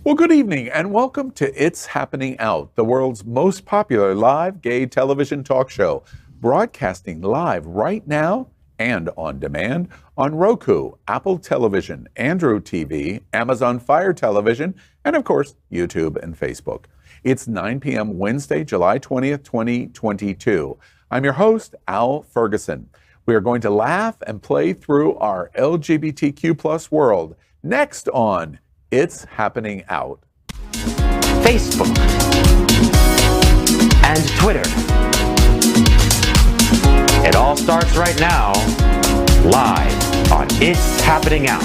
Well, good evening and welcome to It's Happening Out, the world's most popular live gay television talk show, broadcasting live right now and on demand on Roku, Apple Television, Android TV, Amazon Fire Television, and of course, YouTube and Facebook. It's 9 p.m. Wednesday, July 20th, 2022. I'm your host, Al Ferguson. We are going to laugh and play through our LGBTQ plus world. Next on It's Happening Out. Facebook and Twitter. It all starts right now, live on It's Happening Out.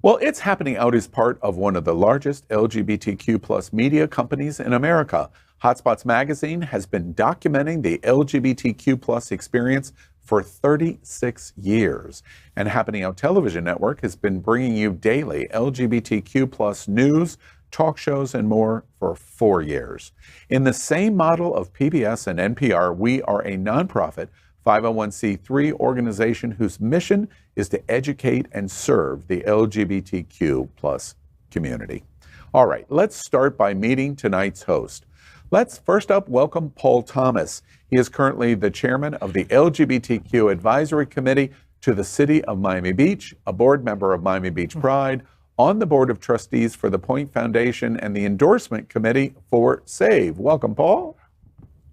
Well, It's Happening Out is part of one of the largest LGBTQ plus media companies in America. Hotspots Magazine has been documenting the LGBTQ plus experience for 36 years. And Happening Out Television Network has been bringing you daily LGBTQ plus news, talk shows, and more for 4 years. In the same model of PBS and NPR, we are a nonprofit 501c3 organization whose mission is to educate and serve the LGBTQ plus community. All right, let's start by meeting tonight's host. Let's first up welcome Paul Thomas. He is currently the chairman of the LGBTQ Advisory Committee to the City of Miami Beach, a board member of Miami Beach Pride, on the board of trustees for the Point Foundation and the endorsement committee for SAVE. Welcome, Paul.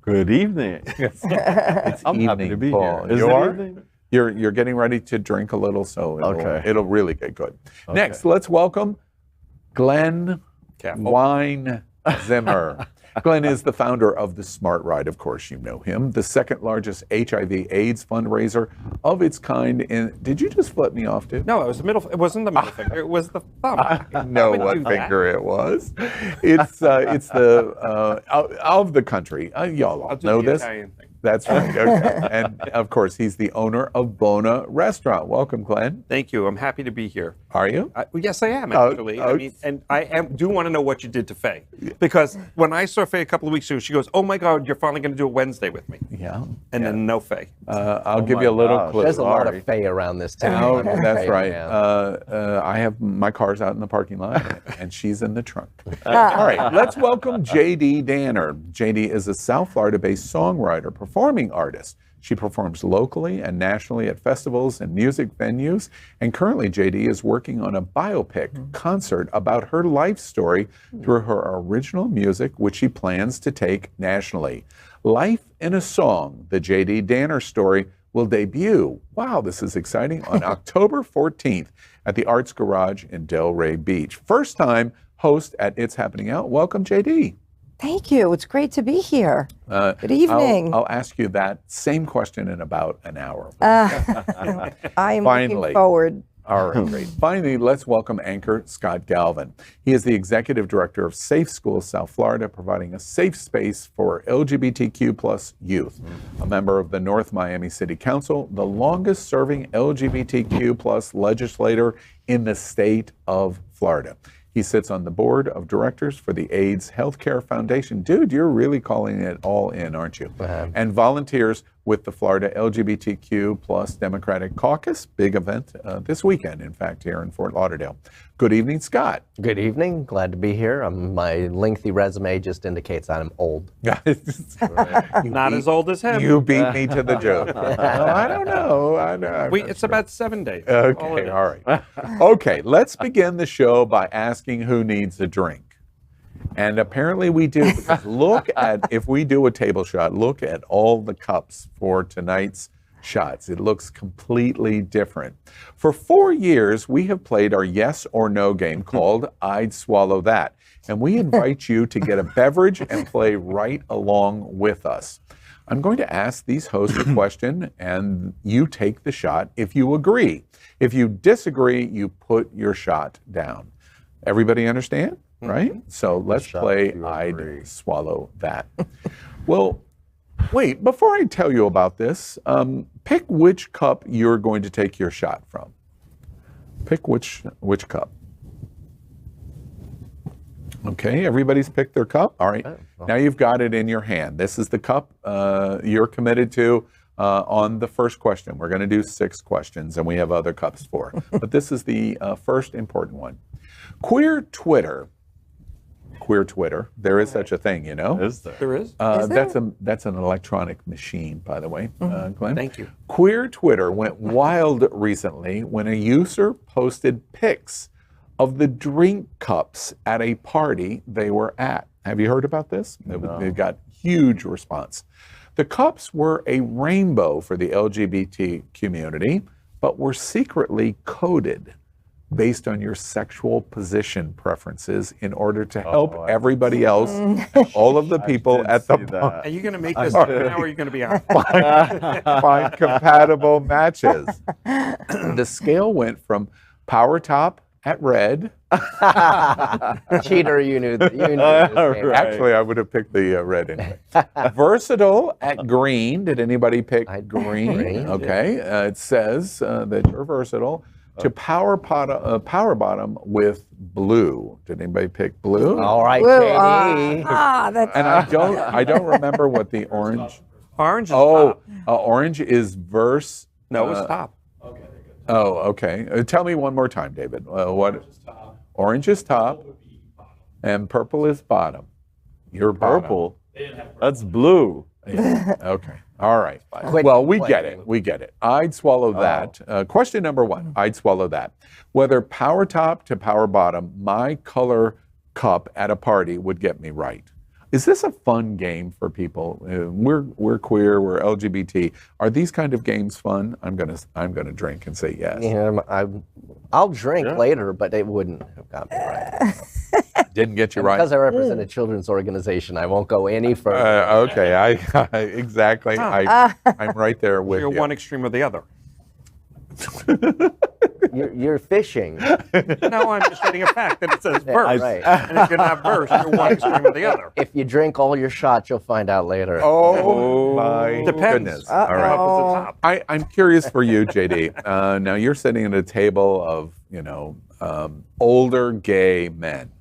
Good evening. It's I'm evening, happy to be Paul. here. Is You it are? evening? You're getting ready to drink a little, so it'll really get good. Okay. Next, let's welcome Glen Weinzimer. Glenn is the founder of the Smart Ride, of course you know him, the second largest HIV/AIDS fundraiser of its kind. Did you just flip me off, dude? No, it was the middle. It wasn't the middle finger. It was the thumb. I know what finger it was. It's the of the country. Y'all all know this. Italian thing. That's right. Okay. And of course, he's the owner of Bona Restaurant. Welcome, Glenn. Thank you. I'm happy to be here. Are you? Well, yes, I am actually. I mean, and do want to know what you did to Faye, because when I saw Faye a couple of weeks ago, she goes, "Oh my God, you're finally going to do a Wednesday with me." Yeah. And then no Faye. I'll give you a little clue. There's a lot of Faye around this town. Oh, that's right. I have my car's out in the parking lot, and she's in the trunk. All right, let's welcome JD Danner. JD is a South Florida-based songwriter, performing artist. She performs locally and nationally at festivals and music venues. And currently, JD is working on a biopic concert about her life story through her original music, which she plans to take nationally. Life in a Song, the JD Danner story, will debut, wow, this is exciting, on October 14th at the Arts Garage in Delray Beach. First time host at It's Happening Out. Welcome, JD. Thank you. It's great to be here. Good evening. I'll ask you that same question in about an hour. I am looking forward. All right, great. Finally, let's welcome anchor Scott Galvin. He is the executive director of Safe Schools South Florida, providing a safe space for LGBTQ plus youth. A member of the North Miami City Council, the longest serving LGBTQ plus legislator in the state of Florida. He sits on the board of directors for the AIDS Healthcare Foundation. Dude, you're really calling it all in, aren't you? And volunteers with the Florida LGBTQ plus Democratic Caucus, big event this weekend, in fact, here in Fort Lauderdale. Good evening, Scott. Good evening. Glad to be here. My lengthy resume just indicates I'm old. Not as old as him. You beat me to the joke. I don't know. It's about 7 days. Okay, all right. Okay, let's begin the show by asking who needs a drink. And apparently we do, because look at, if we do a table shot, look at all the cups for tonight's shots. It looks completely different. For 4 years, we have played our yes or no game called I'd Swallow That. And we invite you to get a beverage and play right along with us. I'm going to ask these hosts a question, and you take the shot if you agree. If you disagree, you put your shot down. Everybody understand? Right? So let's play I'd Swallow That. Well, wait, before I tell you about this, pick which cup you're going to take your shot from. Pick which cup. Okay, everybody's picked their cup. All right, now you've got it in your hand. This is the cup you're committed to on the first question. We're going to do 6 questions, and we have other cups for. But this is the first important one. Queer Twitter. There is such a thing, you know. Is there? There is? That's an electronic machine, by the way, Glenn. Thank you. Queer Twitter went wild recently when a user posted pics of the drink cups at a party they were at. Have you heard about this? It got huge response. The cups were a rainbow for the LGBT community, but were secretly coded based on your sexual position preferences in order to help everybody else, all of the people at the bar, Are you going to make this up now, or are you going to be out? find compatible matches. The scale went from Power Top at red. Cheater, you knew this game. Actually, I would have picked the red anyway. Versatile at green. Did anybody pick green? Okay. It says that you're versatile. To power bottom with blue. Did anybody pick blue? All right, Blue, JD. that's And I don't remember what the orange. Orange is top. Orange is verse. No, it's top. Oh, okay. Tell me one more time, David. What? Orange is top, and purple is bottom. You're Purple? That's blue. Yeah. Okay. All right. Well, we get it. We get it. I'd swallow that. Question number 1. I'd swallow that. Whether power top to power bottom, my color cup at a party would get me right. Is this a fun game for people? We're queer. We're LGBT. Are these kind of games fun? I'm gonna drink and say yes. Yeah, I'll drink later, but it wouldn't have got me right. Didn't get you right. Because I represent a children's organization, I won't go any further. Okay. I exactly. I'm right there with You're you. one extreme or the other. You're fishing. No, I'm just stating a fact that it says verse. Right. And if you're not verse, you're one extreme or the other. If you drink all your shots, you'll find out later. Oh my Depends. goodness! All All right. Up is the top. I'm curious for you, JD. Now you're sitting at a table of older gay men.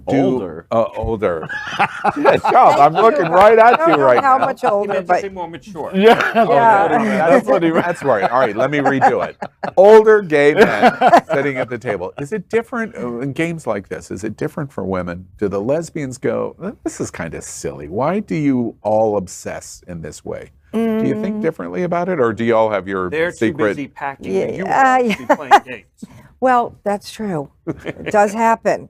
Older. Charles, I'm looking right at you right how now. much He older, meant to but say more mature. That's what he. That's right. All right, let me redo it. Older gay men sitting at the table. Is it different in games like this? Is it different for women? Do the lesbians go, this is kind of silly. Why do you all obsess in this way? Do you think differently about it, or do you all have your They're secret? too busy packing that you Yeah, want to be playing games. well, that's true. It does happen.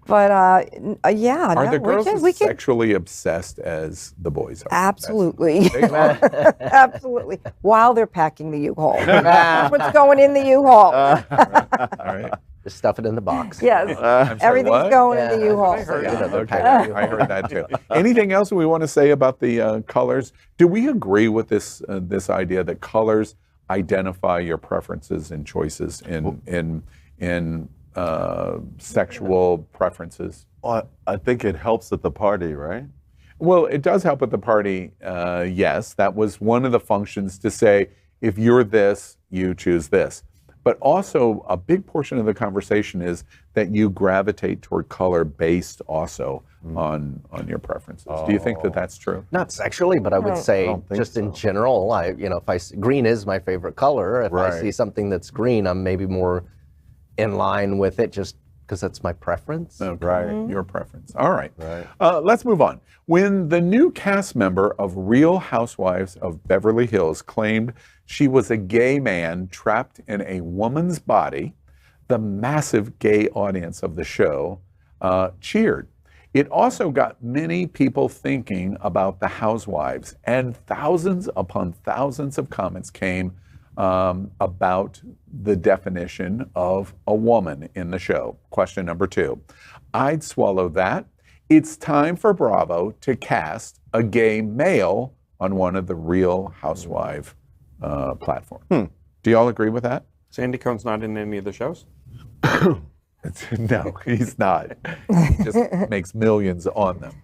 But yeah, Are the girls we as can sexually obsessed as the boys are? absolutely, They are. absolutely. While they're packing the U-Haul, that's what's going in the U-Haul. All right. Just stuff it in the box. Yes, I'm sorry, everything's what? going in the Yeah, U-Haul. I heard so that. yeah. they're Okay, packing I heard that too. Anything else we want to say about the colors? Do we agree with this idea that colors identify your preferences and choices in sexual preferences? Well, I think it helps at the party, right? Well, it does help at the party. Yes, that was one of the functions to say, if you're this, you choose this. But also, a big portion of the conversation is that you gravitate toward color based also on your preferences. Do you think that that's true? Not sexually, but I would say don't think just in general. Green is my favorite color. If I see something that's green, I'm maybe more in line with it, just because that's my preference. Okay. Right. Your preference. All right. Let's move on. When the new cast member of Real Housewives of Beverly Hills claimed she was a gay man trapped in a woman's body, the massive gay audience of the show cheered. It also got many people thinking about the Housewives, and thousands upon thousands of comments came about the definition of a woman in the show. Question number 2. I'd swallow that. It's time for Bravo to cast a gay male on one of the Real Housewife platforms. Do you all agree with that? Sandy Cohn's not in any of the shows? No, he's not. He just makes millions on them.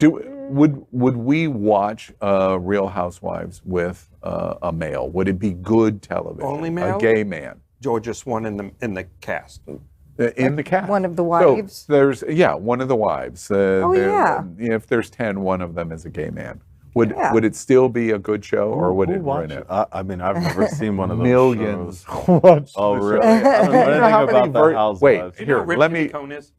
Would we watch Real Housewives with a male? Would it be good television? Only male? A gay man. Georgia's one in the cast. In the cast. One of the wives? So there's, one of the wives. yeah. If there's 10, one of them is a gay man. Would it still be a good show, or would it ruin it? I mean, I've never seen one of those Millions shows. watch Oh, the really? show. I don't know anything How many about the Housewives. Wait, You know here, Rip let me. Cone is?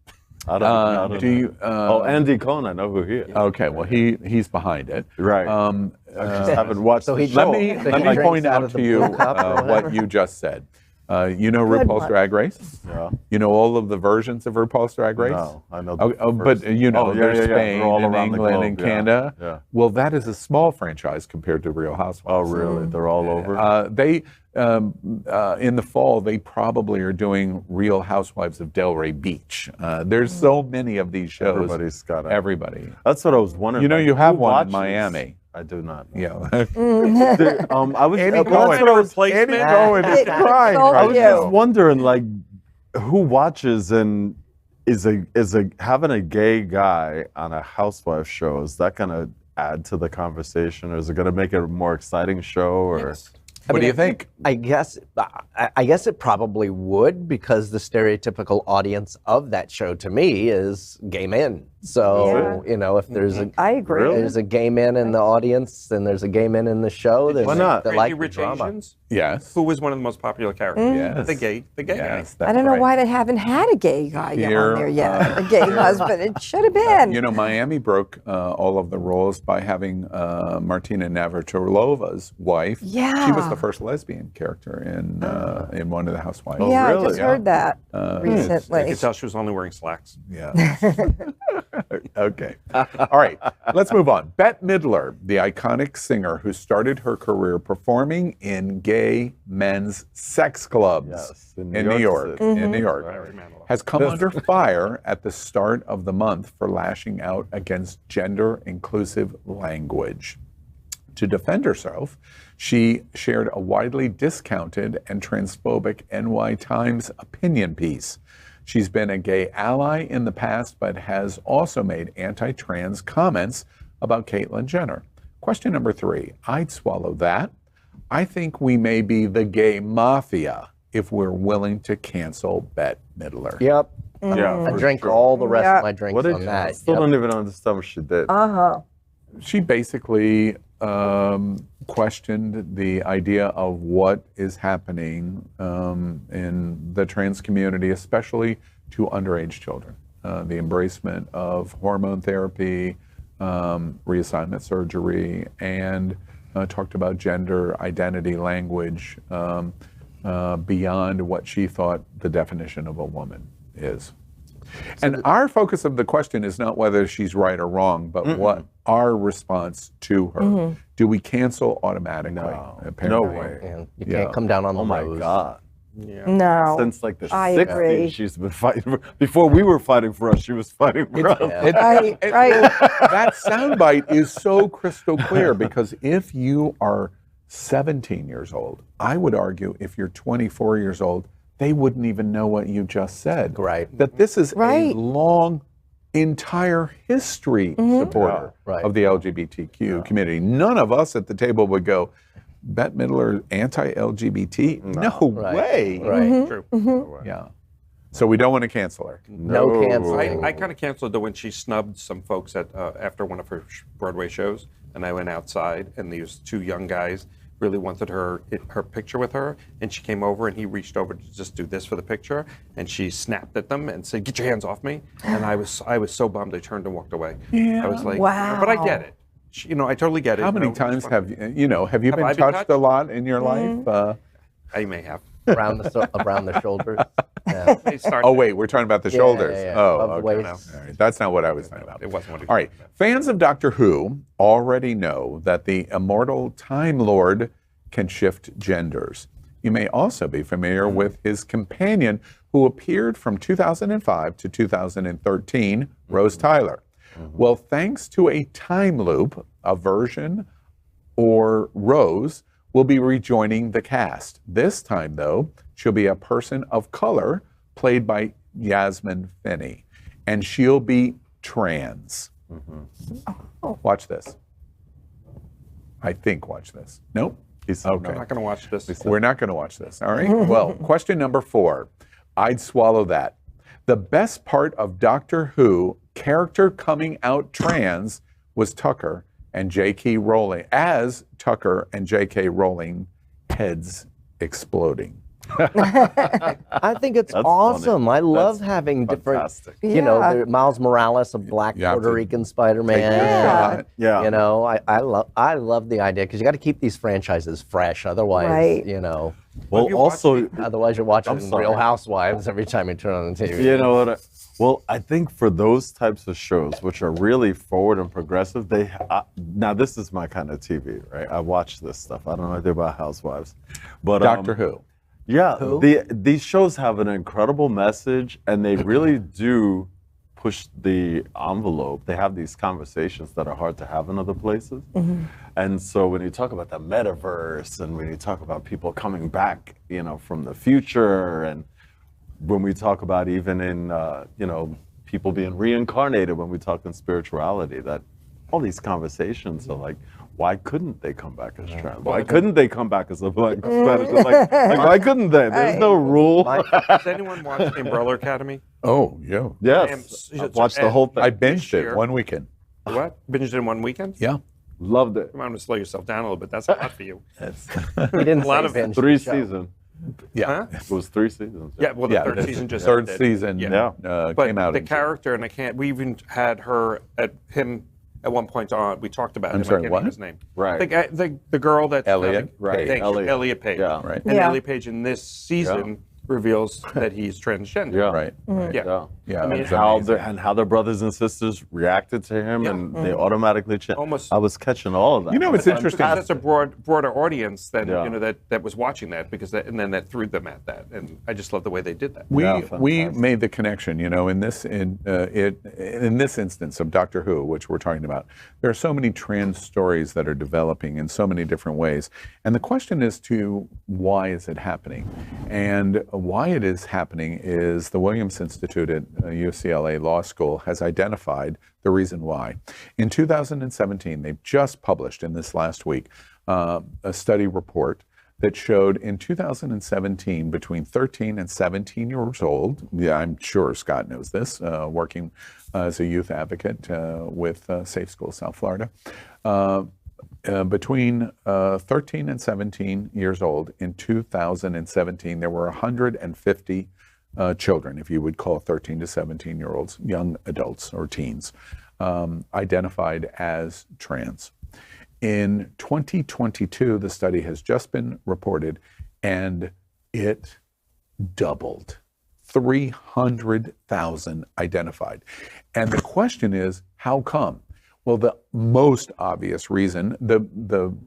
I don't Do you? oh, Andy Cohen, I know who he is. Okay, well he's behind it. Right. I just haven't watched So the he- show. Let me So he point drinks out out of to the you blue cup or whatever? what you just said. You know Good RuPaul's one. Drag Race? Yeah. You know all of the versions of RuPaul's Drag Race? No, I know. But you know, there's Spain They're all and around the England globe, and yeah, Canada. yeah. Well, that is a small franchise compared to Real Oh, Housewives. really? They're all over? They in the fall they probably are doing Real Housewives of Delray Beach. There's so many of these shows. Everybody's got it. Everybody. That's what I was wondering. You know, like, you have who one in watches? Miami. I do not. Yeah. I was. Andy that's Cohen. what I was. Andy Cohen is crying told right I was you. just wondering, like, who watches and is having a gay guy on a housewife show? Is that gonna add to the conversation, or is it gonna make it a more exciting show? Or What do you think? I guess it probably would, because the stereotypical audience of that show to me is gay men. So you know, if there's I agree. there's a gay man in the audience, and there's a gay man in the show, then Why not? they Crazy like the Rich drama. Asians? Yes. Who was one of the most popular characters? Yes. The gay Yes, guy. I don't know that's why right. they haven't had a gay guy Here, on there yet. A gay husband. It should have been. You know, Miami broke all of the rules by having Martina Navratilova's wife. Yeah. She was the first lesbian character in one of the Housewives. yeah, really? I just heard that You recently. could tell she was only wearing slacks. Yeah. Okay. All right. Let's move on. Bette Midler, the iconic singer who started her career performing in gay men's sex clubs Yes, in in New New York, York Mm-hmm. in New York, has come under fire at the start of the month for lashing out against gender-inclusive language. To defend herself, she shared a widely discounted and transphobic NY Times opinion piece. She's been a gay ally in the past, but has also made anti-trans comments about Caitlyn Jenner. Question number 3, I'd swallow that. I think we may be the gay mafia if we're willing to cancel Bette Midler. Yep. yeah, I for drank sure. all the rest Yeah. of my drinks What did on you? that. I still Yep. don't even understand what she did. She basically questioned the idea of what is happening in the trans community, especially to underage children. The embracement of hormone therapy, reassignment surgery, and talked about gender identity language beyond what she thought the definition of a woman is. And our focus of the question is not whether she's right or wrong, but what our response to her. Do we cancel automatically? No. Apparently. No way. And you Yeah. can't come down on the Oh my nose. God. No. Since like the I 60s, agree. she's been fighting for. Before we were fighting for us, she was fighting for us. Right, right. That soundbite is so crystal clear because if you are 17 years old, I would argue if you're 24 years old, they wouldn't even know what you just said. Right. That this is Right. a long, entire history supporter Right. of the LGBTQ community. None of us at the table would go, Bette Midler, anti-LGBT? No Right. way. Right. True. Yeah. So we don't want to cancel her. No canceling. I kind of canceled her when she snubbed some folks at after one of her Broadway shows, and I went outside, and these 2 young guys really wanted her picture with her, and she came over, and he reached over to just do this for the picture, and she snapped at them and said, "Get your hands off me!" And I was so bummed. I turned and walked away. Yeah. I was like, Wow. but I get it. You know, I totally get it. How You many know, times it's have you been I been touched touched? a lot in your life? I may have. around the shoulders. Yeah. They started- Oh wait, we're talking about the Yeah, shoulders. yeah, yeah. Oh, Above the okay. waist. All right. That's not what I was talking about. It wasn't what he All right. Fans of Doctor Who already know that the immortal Time Lord can shift genders. You may also be familiar with his companion who appeared from 2005 to 2013, Rose Tyler. Well, thanks to a time loop, a version or Rose will be rejoining the cast. This time, though, she'll be a person of color played by Yasmin Finney, and she'll be trans. Watch this. I think watch this. Nope. He said, Okay. I'm not going to watch this. We're not going to watch this. All right. Well, question number 4. I'd swallow that. The best part of Doctor Who character coming out trans was Tucker and J.K. Rowling, as Tucker and J.K. Rowling heads exploding. I think it's That's awesome. funny. I love That's having fantastic. different, you know, Yeah. the Miles Morales, a black You have Puerto to Rican Spider-Man. Yeah. Yeah. You know, I love the idea because you got to keep these franchises fresh. Otherwise, Right. you know, Well, you also, otherwise you're watching I'm sorry. Real Housewives every time you turn on the TV. you know what? Well, I think for those types of shows, which are really forward and progressive, now this is my kind of TV, right? I watch this stuff. I don't know anything about Housewives, but Doctor Who. Yeah, these shows have an incredible message, and they really do push the envelope. They have these conversations that are hard to have in other places. And so when you talk about the metaverse, and when you talk about people coming back, you know, from the future, and when we talk about even in, you know, people being reincarnated, when we talk in spirituality, that all these conversations are like, why couldn't they come back as trans? Why couldn't they come back as a black Spanish? Like, why couldn't they? There's no rule. Has anyone watched The Umbrella Academy? Oh, yeah. Yes, I've watched the whole thing. I binged it year. one weekend. What? Binged it in one weekend? Yeah. Loved it. You might want to slow yourself down a little bit. That's a lot for you. He didn't A lot say of binge 3 the show. seasons. Yeah. Huh? It was 3 seasons. Yeah, well, the Yeah, third the season just third ended. season Yeah. But came out. the in character, and I can't. We even had her at him at one point on. We talked about him. sorry, I can't what? remember his name. Right. The girl that Elliot Right, Thank you, Elliot. Elliot Page. Yeah. Right. And Yeah. Elliot Page in this season reveals that he's transgender. Yeah. Right. Yeah. Yeah. Yeah. I mean, it's How amazing. their brothers and sisters reacted to him, and they automatically changed. Almost- I was catching all of that. You know, it's interesting. Because that's a broader audience than Yeah. you know that was watching that, because and then that threw them at that, and I just love the way they did that. We Yeah, we fantastic. made the connection, you know, in this instance of Doctor Who, which we're talking about. There are so many trans stories that are developing in so many different ways, and the question is to why is it happening, and why it is happening is the Williams Institute at UCLA Law School has identified the reason why. In 2017, they've just published in this last week a study report that showed in 2017, between 13 and 17 years old, yeah, I'm sure Scott knows this, working as a youth advocate with Safe School South Florida, between 13 and 17 years old in 2017, there were 150 children, if you would call 13 to 17-year-olds, young adults or teens, identified as trans. In 2022, the study has just been reported, and it doubled. 300,000 identified. And the question is, how come? Well, the most obvious reason, the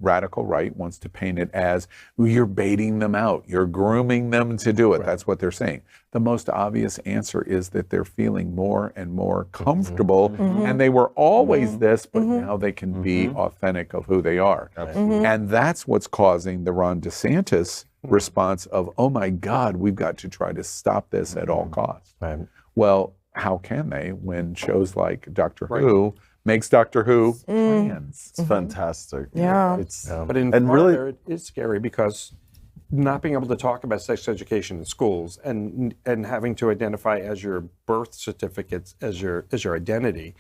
radical right wants to paint it as you're baiting them out, you're grooming them to do it. Right. That's what they're saying. The most obvious answer is that they're feeling more and more comfortable, and they were always this, but now they can be authentic of who they are. And that's what's causing the Ron DeSantis response of, oh my God, we've got to try to stop this at all costs. Right. Well, how can they when shows like Doctor Who makes Doctor Who trans? It's fantastic. Yeah. It's But in and part really, there, it is scary because not being able to talk about sex education in schools and having to identify as your birth certificates as your identity.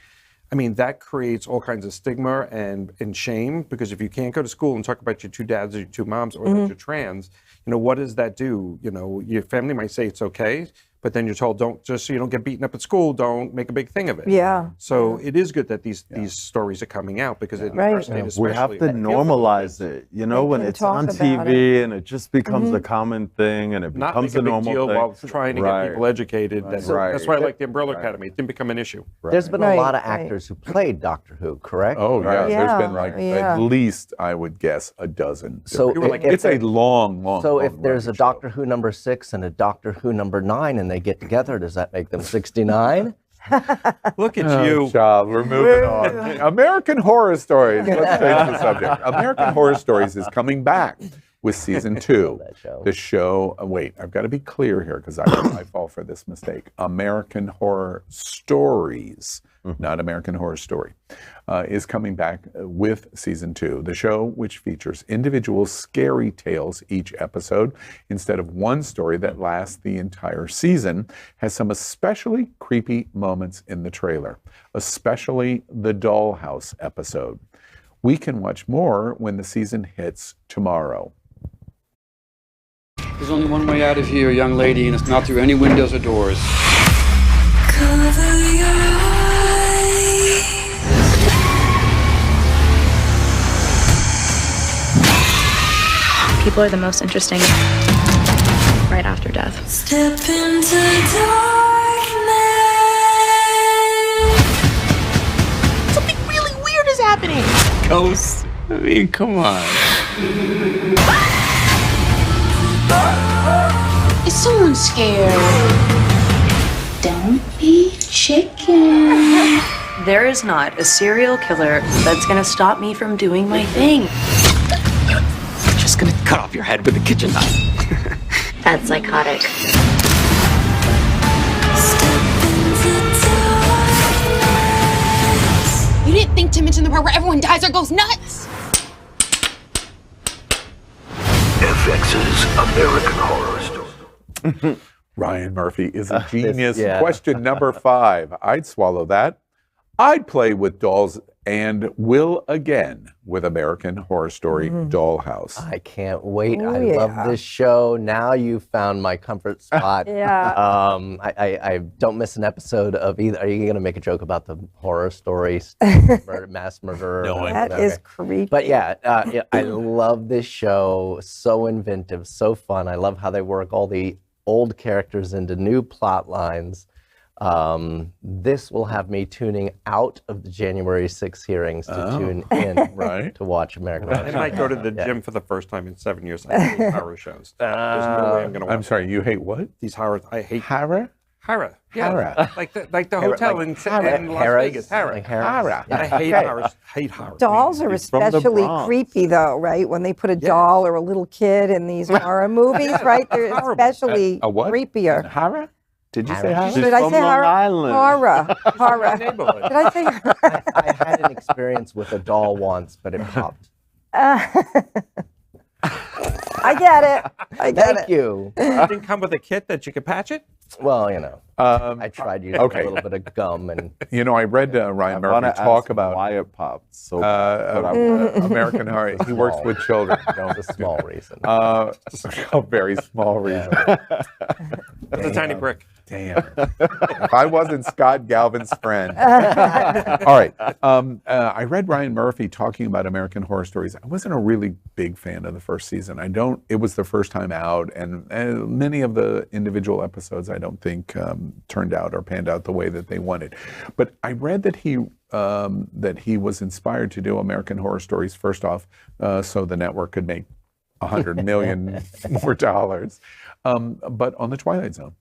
I mean, that creates all kinds of stigma and shame, because if you can't go to school and talk about your 2 dads or your 2 moms, or that you're trans, you know, what does that do? You know, your family might say it's okay, but then you're told, don't, just so you don't get beaten up at school, don't make a big thing of it. Yeah. So it is good that these stories are coming out, because in Right. our state especially, we have to it feels like normalize it. You know, They when can it's talk on about TV and it just becomes a common thing, and it not becomes make a a big normal deal thing. while trying to get people educated. That's why I like the Umbrella Academy. It didn't become an issue. There's been a Right, lot of right. actors who played Doctor Who, correct? Oh yeah, Yeah, there's been like yeah. at least, I would guess, a dozen. So different- if it's a there- long. So long if there's a running show. Doctor Who number 6 and a Doctor Who number 9 and they get together, does that make them 69? Look at Oh, you. child, we're moving on. American Horror Stories. Let's change the subject. American Horror Stories is coming back with season 2. that show. The show, wait, I've got to be clear here because I fall for this mistake. American Horror Stories, not American Horror Story, is coming back with season 2. The show, which features individual scary tales each episode, instead of one story that lasts the entire season, has some especially creepy moments in the trailer, especially the dollhouse episode. We can watch more when the season hits tomorrow. There's only one way out of here, young lady, and it's not through any windows or doors. Cover your eyes. People are the most interesting right after death. Step into darkness. Something really weird is happening. Ghosts? I mean, come on. Is someone scared? Don't be chicken. There is not a serial killer that's gonna stop me from doing my thing. I'm just gonna cut off your head with a kitchen knife. That's psychotic. You didn't think to mention the part where everyone dies or goes nuts? FX's American Horror Story. Ryan Murphy is a genius. yeah. Question number 5. I'd swallow that. I'd play with dolls and will again with American Horror Story Dollhouse. I can't wait. Oh, I yeah. love this show. Now you found my comfort spot. Yeah. I don't miss an episode of either. Are you going to make a joke about the horror story, mass murderer? No, That is creepy. But yeah, I love this show. So inventive, so fun. I love how they work all the old characters into new plot lines. This will have me tuning out of the January 6th hearings to tune in Right. to watch American Horror I Story. might go to the gym for the first time in 7 years. I hate horror shows. There's no way I'm going to watch I'm sorry, you hate what? these horror. I hate Horror? horror. Yeah, Horror. like the hotel like in Harrah. Las Vegas. Horror. Like Harrah. I hate horror. Hate horror. Dolls are He's from the especially Bronx. creepy, though, right? When they put a doll or a little kid in these horror movies, right? They're especially A what? creepier. Horror? Did you say Harrah. horror? She's Did I from say Long horror? Island. Horror. Horror. Neighborhood. Did I say horror? I had an experience with a doll once, but it popped. I get it. I get Thank it. you. It didn't come with a kit that you could patch it. Well, you know, I tried using okay. a little bit of gum and You know, I read Ryan Murphy talk about why it popped. So American Horror. He works with children. that was a small reason. A very small reason. That's a tiny brick. Damn. If I wasn't Scott Galvin's friend. All right. I read Ryan Murphy talking about American Horror Stories. I wasn't a really big fan of the first season. It was the first time out, and many of the individual episodes I don't think turned out or panned out the way that they wanted. But I read that he was inspired to do American Horror Stories first off, so the network could make $100 million more dollars, but on the Twilight Zone.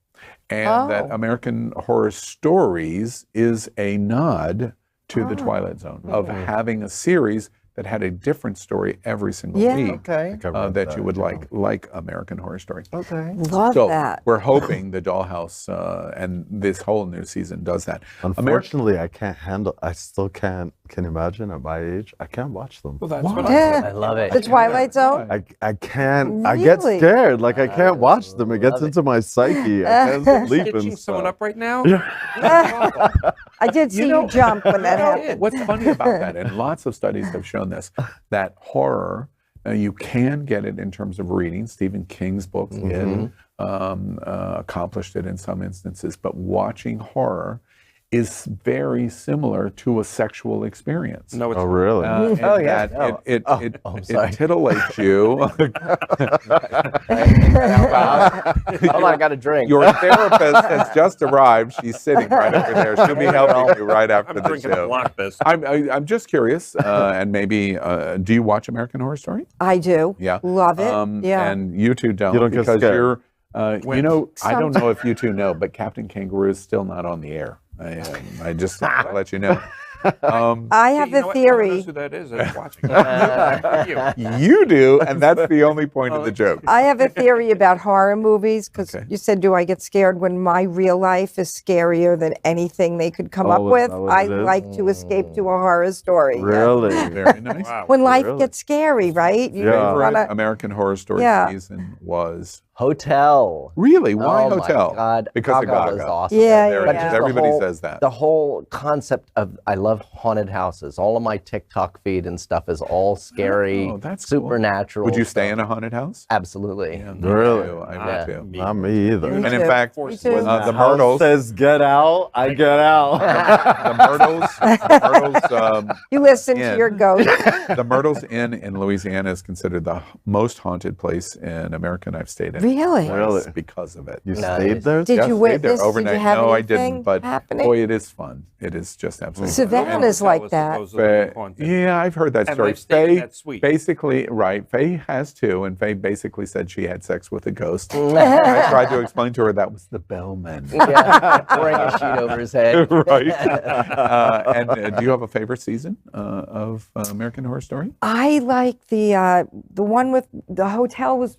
And that American Horror Stories is a nod to the Twilight Zone of having a series that had a different story every single week that you would like American Horror Story. Okay. Love So that. we're hoping the Dollhouse and this whole new season does that. unfortunately, I can't handle. I still can't. Can you imagine at my age? I can't watch them. Well, that's what I love it. The Twilight Zone? I can't. I get Really? scared. Like I can't watch them. It gets love it. into my psyche. I can't sleep Stitching and someone stuff. up right now. I did see you jump when that happened. What's funny about that, and lots of studies have shown this, that horror, you can get it in terms of reading. Stephen King's books did, accomplished it in some instances, but watching horror is very similar to a sexual experience. No, it's Oh really? And Oh, yeah. that it sorry. titillates you. Hold on, I got a drink. Your therapist has just arrived. She's sitting right over there. She'll be helping you right after I'm the drinking a show. block this. I'm just curious, and maybe do you watch American Horror Story? I do. Yeah, Love it. Yeah. And you two don't. You don't get because scared. you're. You know, I don't know if you two know, but Captain Kangaroo is still not on the air. I just want to let you know. I have You know a what? No one knows theory. who that is that's watching. You do, and that's the only point of the joke. I have a theory about horror movies because you said, do I get scared when my real life is scarier than anything they could come up Oh, is with? that what I it is? like to escape to a horror story. yes. Really? Very nice. Wow. When life Really? gets scary, right? You Yeah. Favorite wanna- American Horror Story Yeah. season was Hotel. really why Oh Hotel? my God. Because of Gaga was Gaga. awesome. Yeah, There yeah, it is. yeah. The Everybody whole- says that. The whole concept of I love haunted houses. All of my TikTok feed and stuff is all scary, Oh, that's cool. supernatural. Would you stay stuff. in a haunted house? Absolutely. Yeah, me Really? too. I Yeah. would too. Not me either. Me And in too. fact, Me when too. the house Myrtles, says get out, I get out. the Myrtles, You listen Inn. to your ghost. the Myrtles Inn in Louisiana is considered the most haunted place in America, and I've stayed in. Really? twice Really? because of it. You Nice. stayed there? Did Yes, you stayed witness? there Did overnight? you have No, I anything didn't. But happening? boy, it is fun. It is just absolutely fun. Savannah is like that. Yeah, I've heard that And story. I've stayed in Faye that suite. basically, right? Faye has too, and Faye basically said she had sex with a ghost. I tried to explain to her that was the bellman. Yeah, wearing a sheet over his head. Right. And do you have a favorite season of American Horror Story? I like the one with the hotel was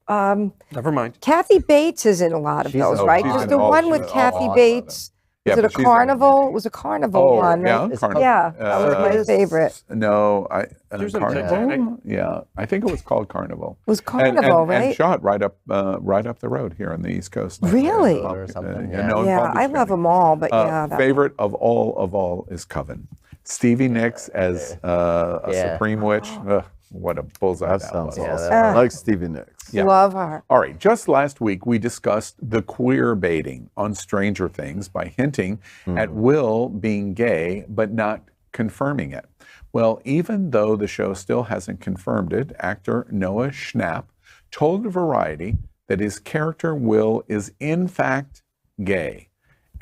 Never mind. Kathy Bates is in a lot of She's those, in- right? she's There's in the all- one she's with in all Kathy of them. Bates. Yeah, Is it but a she's in- carnival? It was a carnival one. yeah, right? Carnival. Yeah, that was my favorite. No, There's a Carnival. Titanic. Yeah, I think it was called Carnival. It was And- Carnival, and right? shot right up the road here on the East Coast. Really? Or something, yeah, yeah. no, in Yeah, Palm Beach I love County. them all, but yeah. that- Favorite of all is Coven. Stevie Nicks as a Yeah. Supreme Witch. Ugh, what a bullseye That that sounds was. awesome. Yeah. I like Stevie Nicks. Yeah. Love her. All right, just last week we discussed the queer baiting on Stranger Things by hinting at Will being gay but not confirming it. Well, even though the show still hasn't confirmed it, actor Noah Schnapp told Variety that his character Will is in fact gay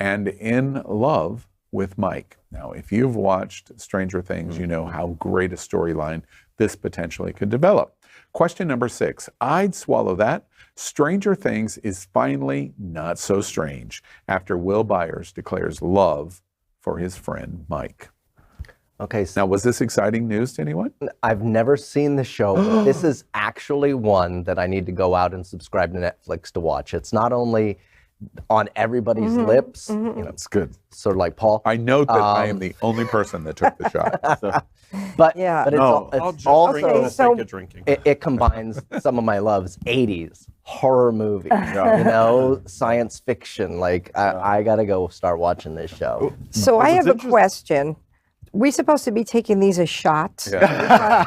and in love with Mike. Now, if you've watched Stranger Things, you know how great a storyline this potentially could develop. Question number 6. I'd swallow that. Stranger Things is finally not so strange after Will Byers declares love for his friend Mike. Okay, so Now, was this exciting news to anyone? I've never seen the show, but this is actually one that I need to go out and subscribe to Netflix to watch. It's not only on everybody's lips, you know, That's good. sort of like Paul, I know that I am the only person that took the shot. So, but Yeah. but it's, No. I'll it's just also drink for the so- sake of drinking. it combines some of my loves: 80s horror movies, you know, science fiction. Like I gotta go start watching this show. So I was have a interesting- question. We supposed to be taking these as shots? yeah.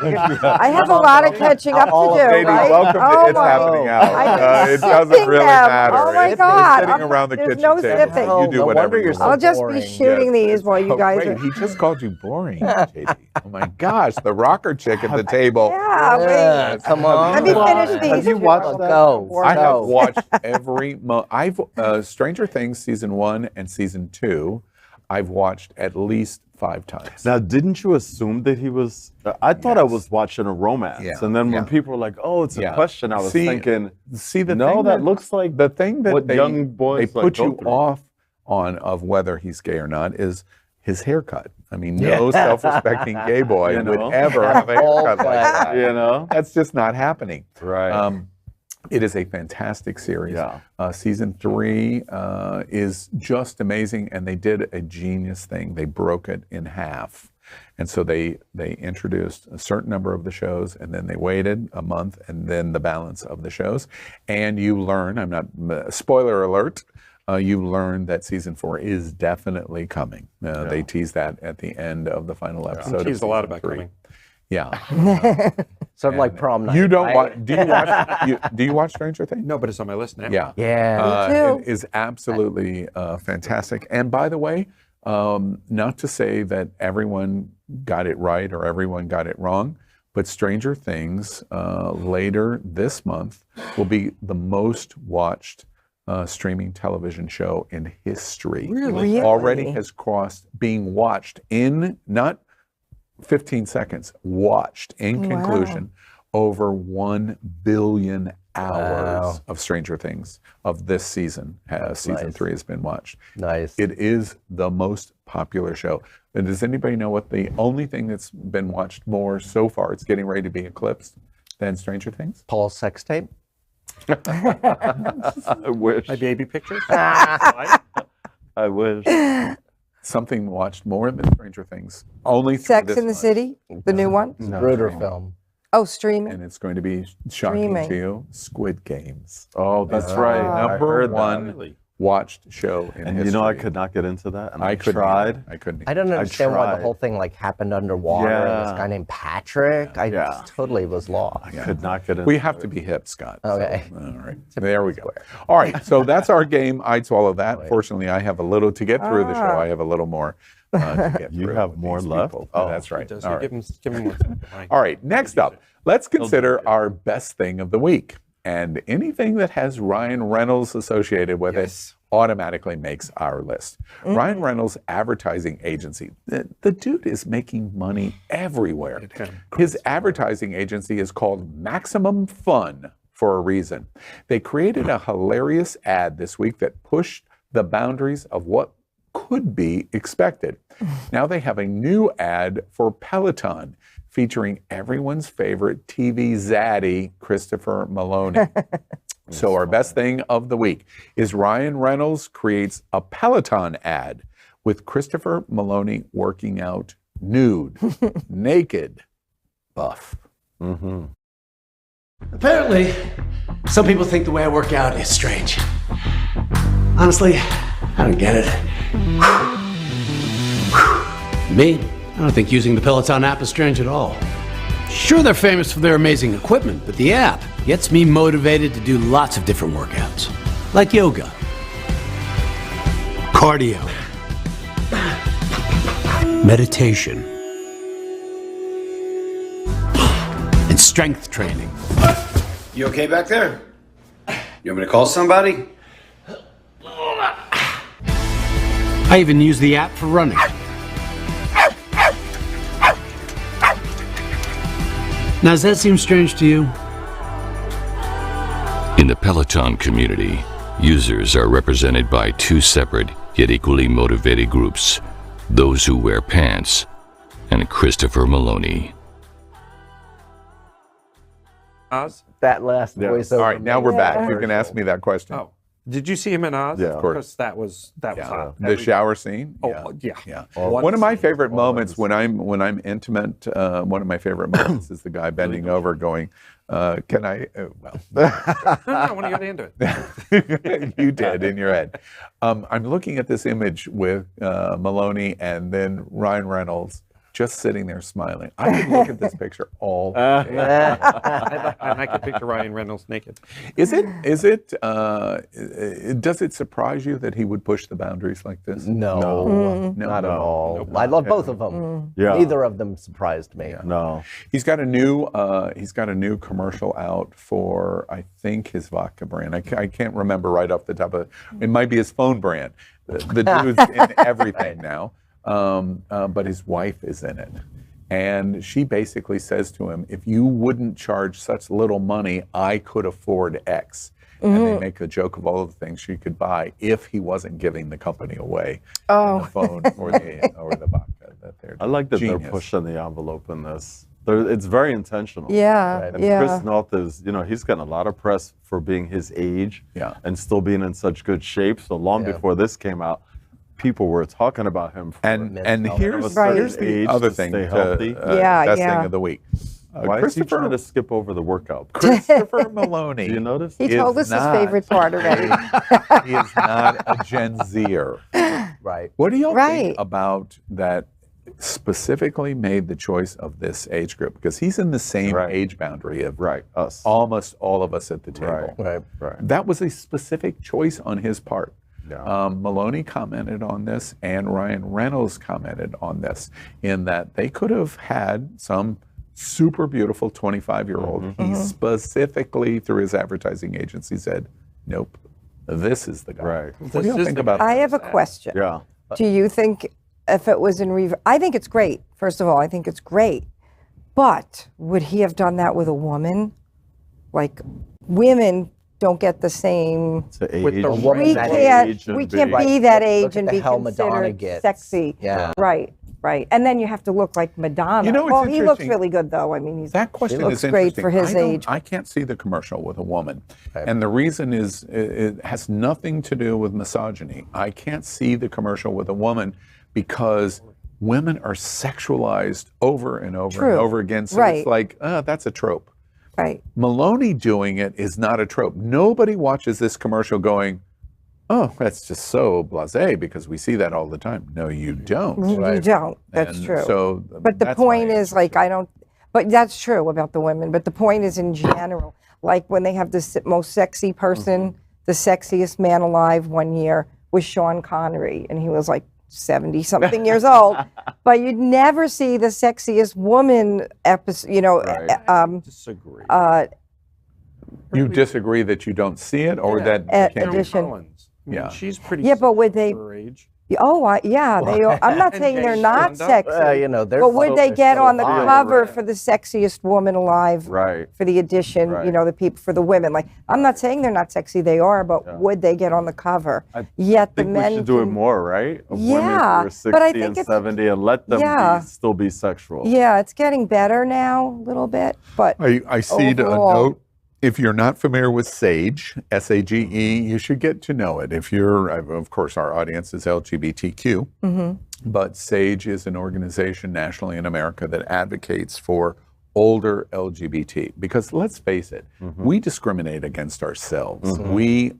I have a lot of catching up to do, Lady, right? welcome to Oh It's my- Happening Out. I've been It doesn't sipping really them. matter. Oh my It's God. sitting around the There's kitchen no table. sipping. You do No whatever wonder you you're want. so I'll just boring. be shooting these while you guys wait, are. he just called you boring, JD. Oh my gosh, the rocker chick at the table. Yeah, Yeah, wait. come on. Let me finish these. Have you watched that? Go. I have go. watched every. I've Stranger Things season 1 and season 2. I've watched at least 5 times. Now, didn't you assume that he was? I thought I was watching a romance, Yeah. and then when Yeah. people were like, "Oh, it's a Yeah. question," I was thinking, See the "No, thing that looks like the thing that what they, young boys they like put go you through." off on of whether he's gay or not is his haircut. I mean, no self-respecting gay boy You know? would ever have a haircut like that. You know, That's just not happening. right? It is a fantastic series. Yeah. Season 3 is just amazing, and they did a genius thing. They broke it in half. And so they introduced a certain number of the shows, and then they waited a month, and then the balance of the shows. And you learn, I'm not, spoiler alert, you learn that season 4 is definitely coming. They tease that at the end of the final episode. Teased of a lot season about 3. coming. Yeah. Sort of like prom night. You don't right? watch? Do you watch Stranger Things? No, but it's on my list now. Yeah. Yeah. Me too. It is absolutely fantastic. And by the way, not to say that everyone got it right or everyone got it wrong, but Stranger Things later this month will be the most watched streaming television show in history. Really? Already has crossed being watched in not 15 seconds, watched in conclusion over 1 billion hours of Stranger Things of this season. Season 3 has been watched. Nice. It is the most popular show. And does anybody know what the only thing that's been watched more so far, it's getting ready to be eclipsed, than Stranger Things? Paul's sex tape? I wish. My baby pictures? I wish. Something watched more than Stranger Things. Only through Sex this in the month. City, the new one? Bruder film. Oh, streaming. And it's going to be shocking Streaming. to you. Squid Games. Oh, that's right. I Number heard one that. watched show in And history. you know, I could not get into that. And I couldn't tried. either. I couldn't. I don't understand why the tried. whole thing like happened underwater. And this Yeah. guy named Patrick. I Yeah. totally was lost. I could not get into We have to be hip, Scott. Okay. So, all right. There we go. All right. So that's our game. I'd swallow that. Fortunately, I have a little to get through the show. I have a little more to get You through have with more these left? people. Oh. That's right. Does All he? right. Give him one. All right. Next up, let's consider our best thing of the week. And anything that has Ryan Reynolds associated with it automatically makes our list. Ryan Reynolds' advertising agency. The dude is making money everywhere. His advertising agency is called Maximum Fun for a reason. They created a hilarious ad this week that pushed the boundaries of what could be expected. Now they have a new ad for Peloton featuring everyone's favorite TV zaddy, Christopher Maloney. So our best thing of the week is Ryan Reynolds creates a Peloton ad with Christopher Maloney working out nude, naked, buff. Apparently, some people think the way I work out is strange. Honestly, I don't get it. Me, I don't think using the Peloton app is strange at all. Sure, they're famous for their amazing equipment, but the app gets me motivated to do lots of different workouts, like yoga, cardio, meditation, and strength training. You okay back there? You want me to call somebody? I even use the app for running. Now, does that seem strange to you? In the Peloton community, users are represented by two separate yet equally motivated groups: those who wear pants and Christopher Maloney. Oz? That last voice. All right, now we're back. You can ask me that question. Oh. Did you see him in Oz? Yeah. Of course. Because that was hot. The shower scene. Oh, yeah. Yeah. One One of my scene. favorite moments when I'm intimate, one of my favorite moments is the guy bending over going, can I, well. No, I want to get into it. You did in your head. I'm looking at this image with Maloney and then Ryan Reynolds just sitting there smiling. I could look at this picture all day. And I could picture Ryan Reynolds naked. Does it surprise you that he would push the boundaries like this? No, not at all. Nope. I love both of them. Yeah. Neither of them surprised me. No. He's got a new commercial out for, I think, his vodka brand. I can't remember right off the top of it. It might be his phone brand. The dude's in everything now, but his wife is in it. And she basically says to him, if you wouldn't charge such little money, I could afford X. And they make a joke of all of the things she could buy if he wasn't giving the company away. The phone or the vodka that they're I like that genius. they're pushing the envelope in this. It's very intentional. Yeah, And yeah. Chris Noth is, he's gotten a lot of press for being his age and still being in such good shape. So long before this came out, people were talking about him. And here's age the other to thing, stay healthy. best thing of the week. Why is he trying to skip over the workout? Christopher Maloney. Do you notice? He told us his favorite part already. He is not a Gen Zer. Right. What do y'all think about that specifically made the choice of this age group? Because he's in the same age boundary of us, almost all of us at the table. Right. That was a specific choice on his part. Maloney commented on this and Ryan Reynolds commented on this in that they could have had some super beautiful 25-year-old. He specifically, through his advertising agency, said, nope, this is the guy. Right. What do you think about that? I have a question. Yeah. Do you think if it was in reverse, I think it's great. First of all, I think it's great. But would he have done that with a woman? Like women don't get the same. With the We can't be that age and be considered sexy. Yeah. Right. And then you have to look like Madonna. You know, it's well, he looks interesting. really good though. I mean, That question he looks is great interesting. for his I don't- age. I can't see the commercial with a woman. And the reason is it has nothing to do with misogyny. I can't see the commercial with a woman because women are sexualized over and over and over again. So it's like, that's a trope. Right. Maloney doing it is not a trope. Nobody watches this commercial going, oh, that's just so blasé because we see that all the time. No, you don't. You don't. That's And true. so but the that's point is, like, but that's true about the women. But the point is, in general, like when they have the most sexy person, the sexiest man alive one year was Sean Connery, and he was like 70-something years old. But you'd never see the sexiest woman episode, disagree. You disagree that you don't see it, or that you can't edition. Yeah, she's pretty. Yeah, but would they? Her age. Oh, yeah, they are. I'm not saying they're not sexy. they're but would they get on the hot. cover for the sexiest woman alive? Right. For the edition, the people for the women. Like, I'm not saying they're not sexy. They are, but would they get on the cover? Yet the I think men we should do it more, right? Of Yeah, women who are 60 but I think and it's- 70 and let them still be sexual. Yeah, it's getting better now a little bit, but I see a overall- note. If you're not familiar with SAGE, S-A-G-E, you should get to know it. If you're, of course, our audience is LGBTQ, but SAGE is an organization nationally in America that advocates for older LGBT. Because let's face it, we discriminate against ourselves. We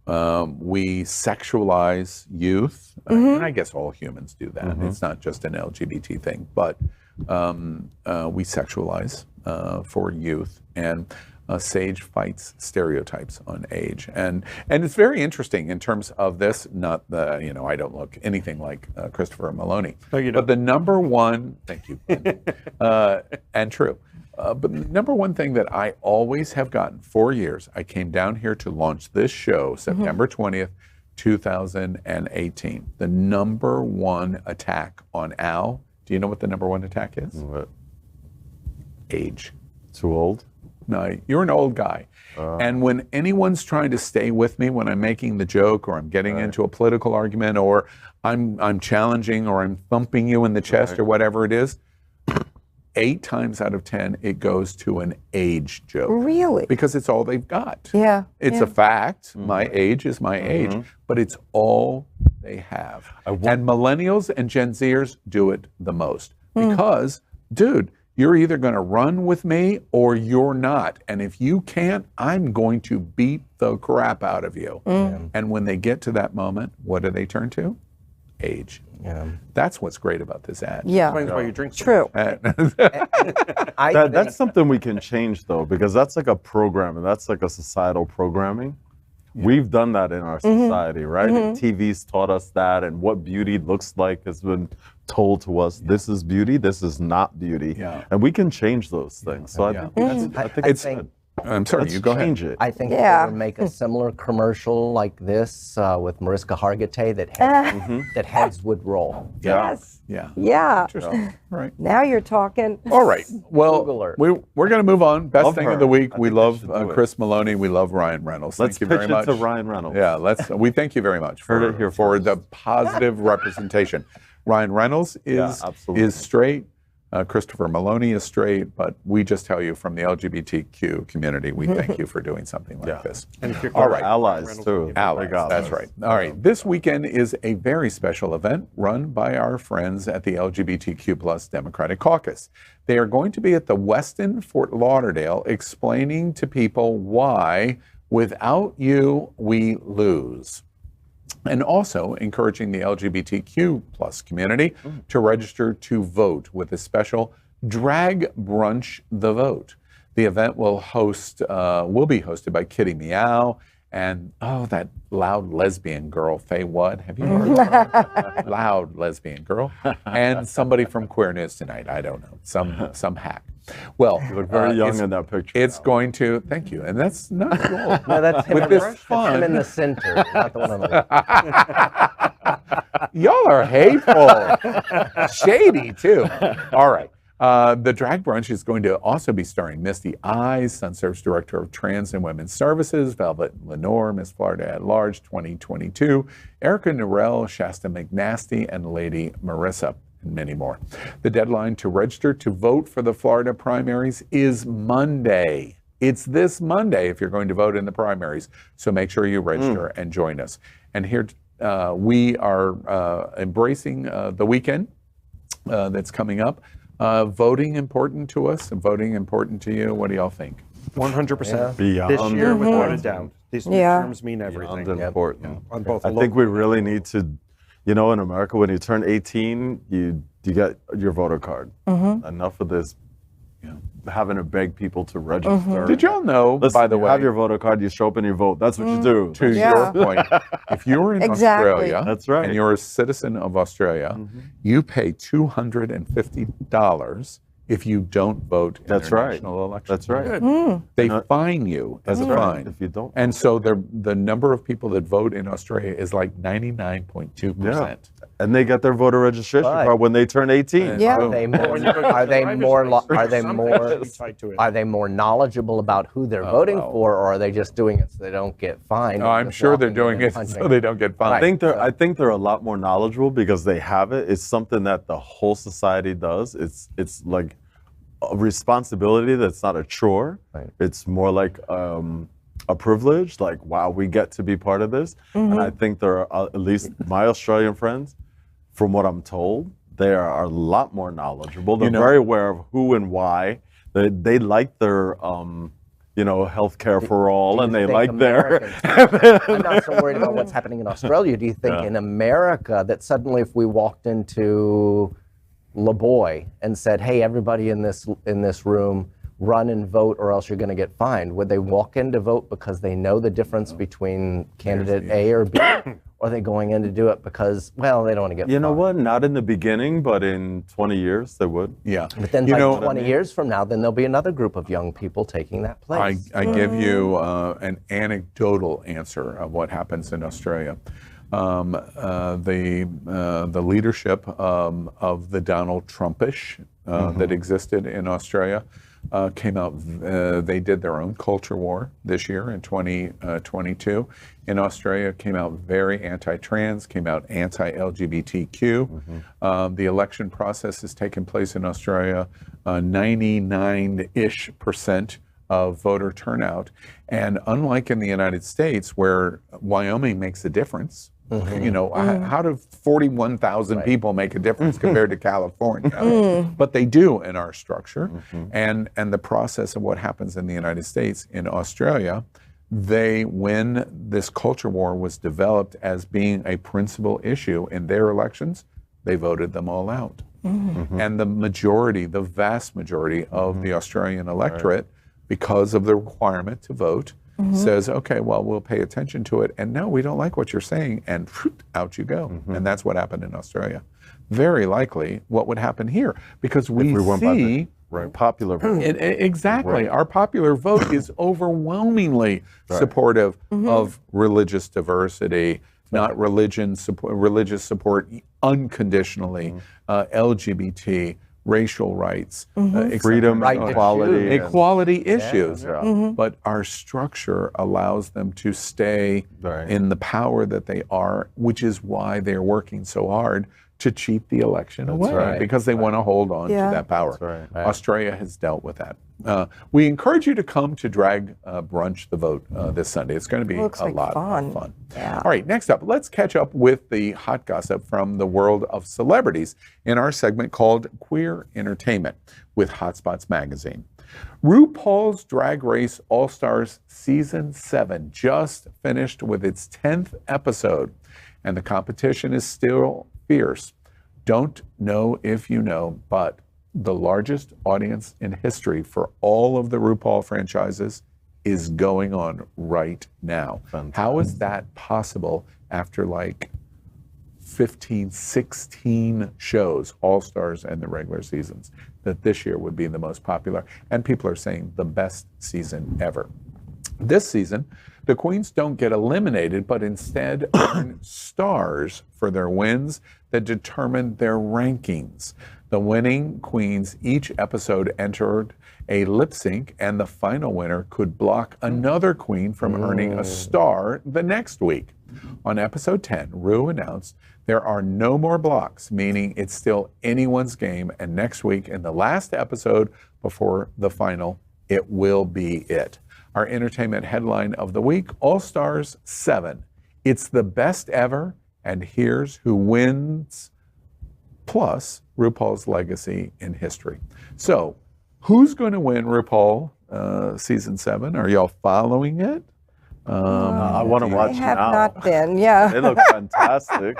sexualize youth, and I guess all humans do that. It's not just an LGBT thing, but we sexualize for youth, and SAGE fights stereotypes on age, and it's very interesting in terms of this. Not the I don't look anything like Christopher Maloney, No, you don't. but the number one, thank you, and true. But the number one thing that I always have gotten for years, I came down here to launch this show September 20th, 2018. The number one attack on Al. Do you know what the number one attack is? What? Age. Too old? No, you're an old guy. And when anyone's trying to stay with me when I'm making the joke, or I'm getting into a political argument, or I'm challenging, or I'm thumping you in the chest, or whatever it is, 8 times out of 10, it goes to an age joke. Really? Because it's all they've got. Yeah. It's a fact. My age is my age, but it's all they have. And millennials and Gen Zers do it the most. Because, dude, you're either going to run with me or you're not. And if you can't, I'm going to beat the crap out of you. And when they get to that moment, what do they turn to? Age. Yeah. That's what's great about this ad. Yeah. Explains why you drink. So True. That's something we can change, though, because that's like a program, and that's like a societal programming. We've done that in our society, right? And TV's taught us that, and what beauty looks like has been told to us. This is beauty, this is not beauty. And we can change those things. So I think it's good. I'm sorry, Let's you go change ahead. it. I think they would make a similar commercial like this with Mariska Hargitay that heads would roll. Yes. Yeah. Yeah. Interesting. Right. Now you're talking. All right. Well, Googler. we're going to move on. Best Love thing her. of the week. I We think we love should do it. Chris Maloney. We love Ryan Reynolds. Let's Thank you pitch very it much. to Ryan Reynolds. Yeah. We thank you very much Heard it here for first. the positive representation. Ryan Reynolds absolutely. is straight. Christopher Maloney is straight, but we just tell you from the LGBTQ community, we thank you for doing something like this. And if you're All right. Allies, too. Allies, that's right. All right, this weekend is a very special event run by our friends at the LGBTQ plus Democratic Caucus. They are going to be at the Westin Fort Lauderdale explaining to people why without you, we lose. And also encouraging the LGBTQ plus community to register to vote with a special Drag Brunch the Vote. The event will be hosted by Kitty Meow and, that loud lesbian girl, Faye What? Have you heard of her? Loud lesbian girl. And somebody from Queer News Tonight. I don't know. Some hack. Well, You look very young in that picture. It's going to, thank you. And that's not cool. No, that's him, With in this the, that's fun. him in the center, not the one on the Y'all are hateful. Shady, too. All right. The Drag Brunch is going to also be starring Misty Eyes, Sunsurf's Director of Trans and Women's Services, Velvet Lenore, Miss Florida at Large 2022, Erica Norell, Shasta McNasty, and Lady Marissa, and many more. The deadline to register to vote for the Florida primaries is Monday. It's this Monday if you're going to vote in the primaries. So make sure you register and join us. And here we are embracing the weekend that's coming up. Voting important to us and voting important to you. What do y'all think? 100%. Beyond This year, without a important. doubt. These Yeah. midterms mean everything. Beyond important. On both I local- think we really need to, you know, in America, when you turn 18, you get your voter card. Enough of this, having to beg people to register. Did y'all know, Listen, by the you way, have your voter card, you show up and you vote. That's what you do. to Yeah. your point, if you're in Exactly. Australia That's right. and you're a citizen of Australia, you pay $250 if you don't vote in That's their right. national election. That's right. They fine you as a That's right. fine. If you don't. And so the number of people that vote in Australia is like 99.2%. And they get their voter registration Right. card when they turn 18. Yeah. Are they more? Are they more knowledgeable about who they're voting for, or are they just doing it so they don't get fined? No, I'm Just sure they're walking doing in it and so punching? they don't get fined. I think they're a lot more knowledgeable because they have it. It's something that the whole society does. It's like a responsibility that's not a chore. Right. It's more like a privilege. Like, wow, we get to be part of this. And I think there are, at least my Australian friends, from what I'm told, they are a lot more knowledgeable. They're very aware of who and why. They like their health care for all, and they like their. I'm not so worried about what's happening in Australia. Do you think in America that suddenly, if we walked into La Boy and said, "Hey, everybody in this room, run and vote, or else you're going to get fined," would they walk in to vote because they know the difference between candidate A or B, or are they going in to do it because, well, they don't want to get You know fined? what? Not in the beginning, but in 20 years they would. Yeah. But then, You by know, 20 years from now, then there'll be another group of young people taking that place. I give you an anecdotal answer of what happens in Australia. The leadership of the Donald Trumpish that existed in Australia came out. They did their own culture war this year in 2022. In Australia, came out very anti-trans, came out anti-LGBTQ. The election process has taken place in Australia, 99-ish% of voter turnout. And unlike in the United States, where Wyoming makes a difference, you know, how do 41,000 people make a difference compared to California? But they do in our structure. And the process of what happens in the United States, in Australia, when this culture war was developed as being a principal issue in their elections, they voted them all out. And the vast majority of the Australian electorate, because of the requirement to vote, says, okay, well, we'll pay attention to it. And no, we don't like what you're saying. And out you go. And that's what happened in Australia. Very likely what would happen here, because we see popular vote. Exactly. Our popular vote is overwhelmingly supportive of religious diversity, not religious support unconditionally, LGBT, racial rights, freedom, equality. Equality issues. But our structure allows them to stay in the power that they are, which is why they're working so hard to cheat the election away, because they want to hold on to that power. Australia has dealt with that. We encourage you to come to Drag Brunch the Vote this Sunday. It's going to be a lot of fun. Yeah. All right, next up, let's catch up with the hot gossip from the world of celebrities in our segment called Queer Entertainment with Hotspots Magazine. RuPaul's Drag Race AllStars Season 7 just finished with its 10th episode, and the competition is still fierce. Don't know if you know, but the largest audience in history for all of the RuPaul franchises is going on right now. Fantastic. How is that possible after like 15, 16 shows, All-Stars and the regular seasons, that this year would be the most popular? And people are saying the best season ever. This season The queens don't get eliminated, but instead earn stars for their wins that determine their rankings. The winning queens each episode entered a lip sync, and the final winner could block another queen from earning a star the next week. On episode 10, Ru announced there are no more blocks, meaning it's still anyone's game, and next week, in the last episode before the final, it will be it. Our entertainment headline of the week, All-Stars 7. It's the best ever, and here's who wins, plus RuPaul's Legacy in history. So, who's going to win RuPaul season 7? Are y'all following it? I want to watch I have now. not been, yeah. They look fantastic.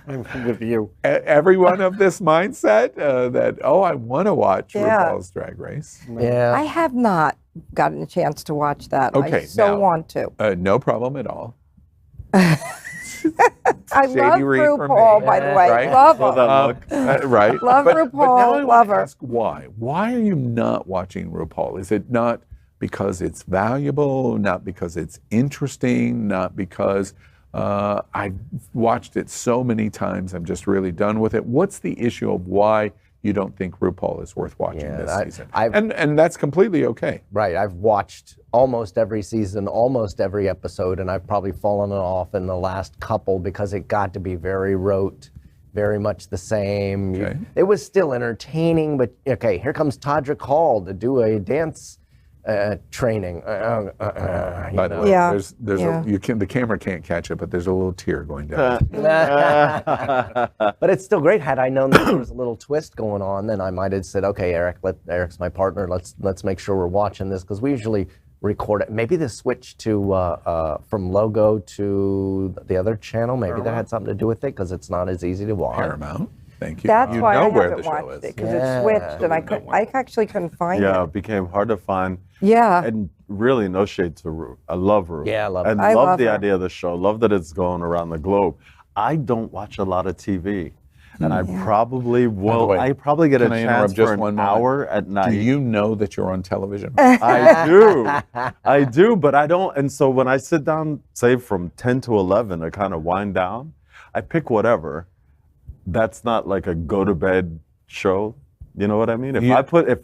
I'm with you. Everyone of this mindset that, I want to watch RuPaul's Drag Race. Yeah. I have not gotten a chance to watch that. Okay, I so now, want to. No problem at all. I love read from RuPaul, me, by the way. right? Love Saw her. that look. Right. Love but RuPaul, now I love want to her. ask why. Why are you not watching RuPaul? Is it not because it's valuable, not because it's interesting, not because I've watched it so many times, I'm just really done with it? What's the issue of why you don't think RuPaul is worth watching this season? And that's completely okay. Right. I've watched almost every season, almost every episode, and I've probably fallen off in the last couple because it got to be very rote, very much the same. Okay. It was still entertaining, but okay, here comes Todrick Hall to do a dance training. By the way, Yeah, there's yeah. the camera can't catch it, but there's a little tear going down. But it's still great. Had I known that there was a little twist going on, then I might have said, "Okay, Eric, Eric's my partner. Let's make sure we're watching this," because we usually record it. Maybe the switch to from Logo to the other channel. Maybe that had something to do with it, because it's not as easy to watch. Paramount. Thank you. That's you why know I where haven't the show watched is. it, because it switched, and I actually couldn't find Yeah, it. it became hard to find. Yeah. And really, no shade to Ru. I love Ru. Yeah, I love And her. I love love the her. idea of the show. Love that it's going around the globe. I don't watch a lot of TV. And I probably will. way, I probably get a can I interrupt chance just for an one moment? hour at night. Do you know that you're on television? I do. I do, but I don't. And so when I sit down, say from 10 to 11 to kind of wind down, I pick whatever. That's not like a go to bed show. You know what I mean? If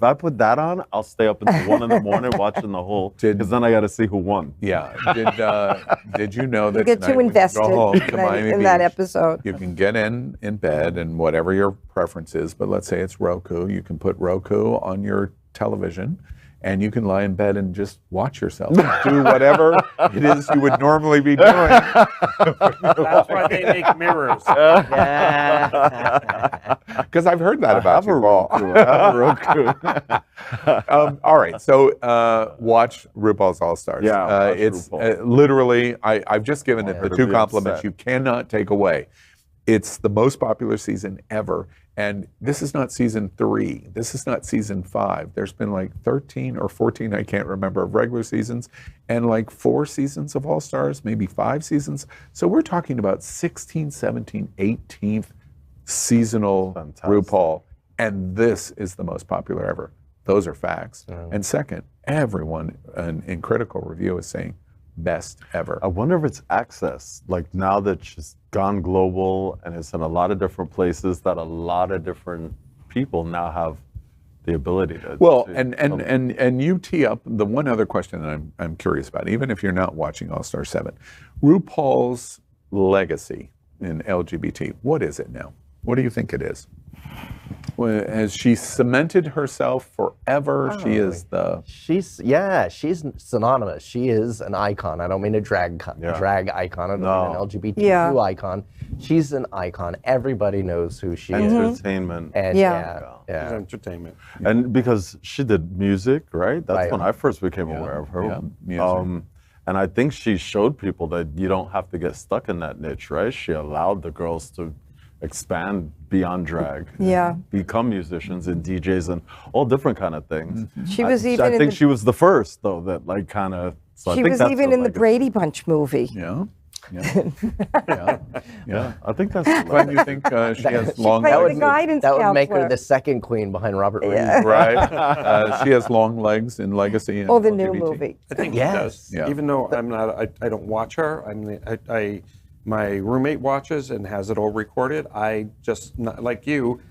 I put that on, I'll stay up until 1 in the morning watching the whole, because then I got to see who won. Yeah. Did you know that You get tonight too when you go invested home to Miami in that Beach, episode. you can get in bed and whatever your preference is, but let's say it's Roku, you can put Roku on your television and you can lie in bed and just watch yourself. Do whatever it is you would normally be doing. That's why they make mirrors. Because I've heard that about you, Paul. I have a Roku. All right, so watch RuPaul's AllStars. Yeah, watch it's RuPaul. literally, I've just given it the Better 2 be compliments upset. you cannot take away. It's the most popular season ever, and this is not season 3. This is not season 5. There's been like 13 or 14, I can't remember, of regular seasons, and like 4 seasons of AllStars, maybe 5 seasons. So we're talking about 16, 17, 18th seasonal Fantastic. RuPaul, and this is the most popular ever. Those are facts. And second, everyone in critical review is saying best ever. I wonder if it's access. Like now that she's gone global and it's in a lot of different places, that a lot of different people now have the ability to. Well, to- and you tee up the one other question that I'm curious about, even if you're not watching All Star 7. RuPaul's Legacy in LGBT, what is it now? What do you think it is? Well, has she cemented herself forever? She is the... She's synonymous. She is an icon. I don't mean a drag icon. I don't mean an LGBTQ icon. She's an icon. Everybody knows who she is. Entertainment. And She's yeah. entertainment. And because she did music, right? That's Right. when I first became aware of her. Yeah, music. And I think she showed people that you don't have to get stuck in that niche, right? She allowed the girls to expand beyond drag, become musicians and DJs and all different kind of things. She was even I think she was the first, though, that like kind of. So she was even in the Brady Bunch movie. Yeah. Yeah. I think that's. Glenn, you think she has long played legs? the guidance That would make her counselor. the second queen behind Robert Reed. Right. She has long legs in Legacy. And Or the new LGBT. movie. I think Yes. she does. Yeah. Even though I'm not, I don't watch her. My roommate watches and has it all recorded. I just, not, like you,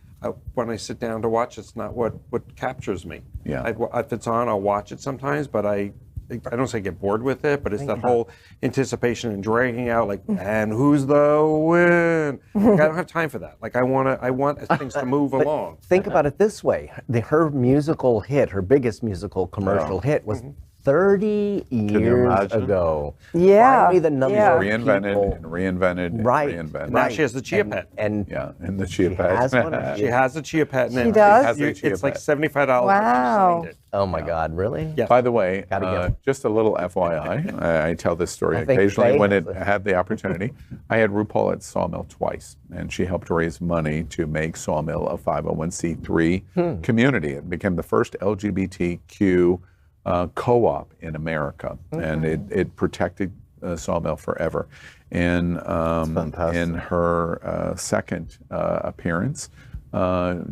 when I sit down to watch, it's not what captures me. Yeah. If it's on, I'll watch it sometimes, but I don't say get bored with it, but it's that whole anticipation and dragging out, like, and who's the win? Like, I don't have time for that. Like, I want things to move along. Think about it this way: her musical hit, her biggest musical commercial hit, was 30 years imagine? ago. Yeah. Finally, the number of Reinvented people. and reinvented and Right. reinvented. Now she has the Chia Pet. And Yeah, and the Chia she Pet. has one. She has a Chia Pet. And She does? Has a Chia It's like Pet. $75. Wow. She signed it. Oh my God, really? Yeah. By the way, Gotta get just a little FYI, I tell this story I think occasionally Faye when has it it. had the opportunity. I had RuPaul at Sawmill twice, and she helped raise money to make Sawmill a 501c3 community. It became the first LGBTQ co-op in America, and it protected Sawmill forever. And in her second appearance,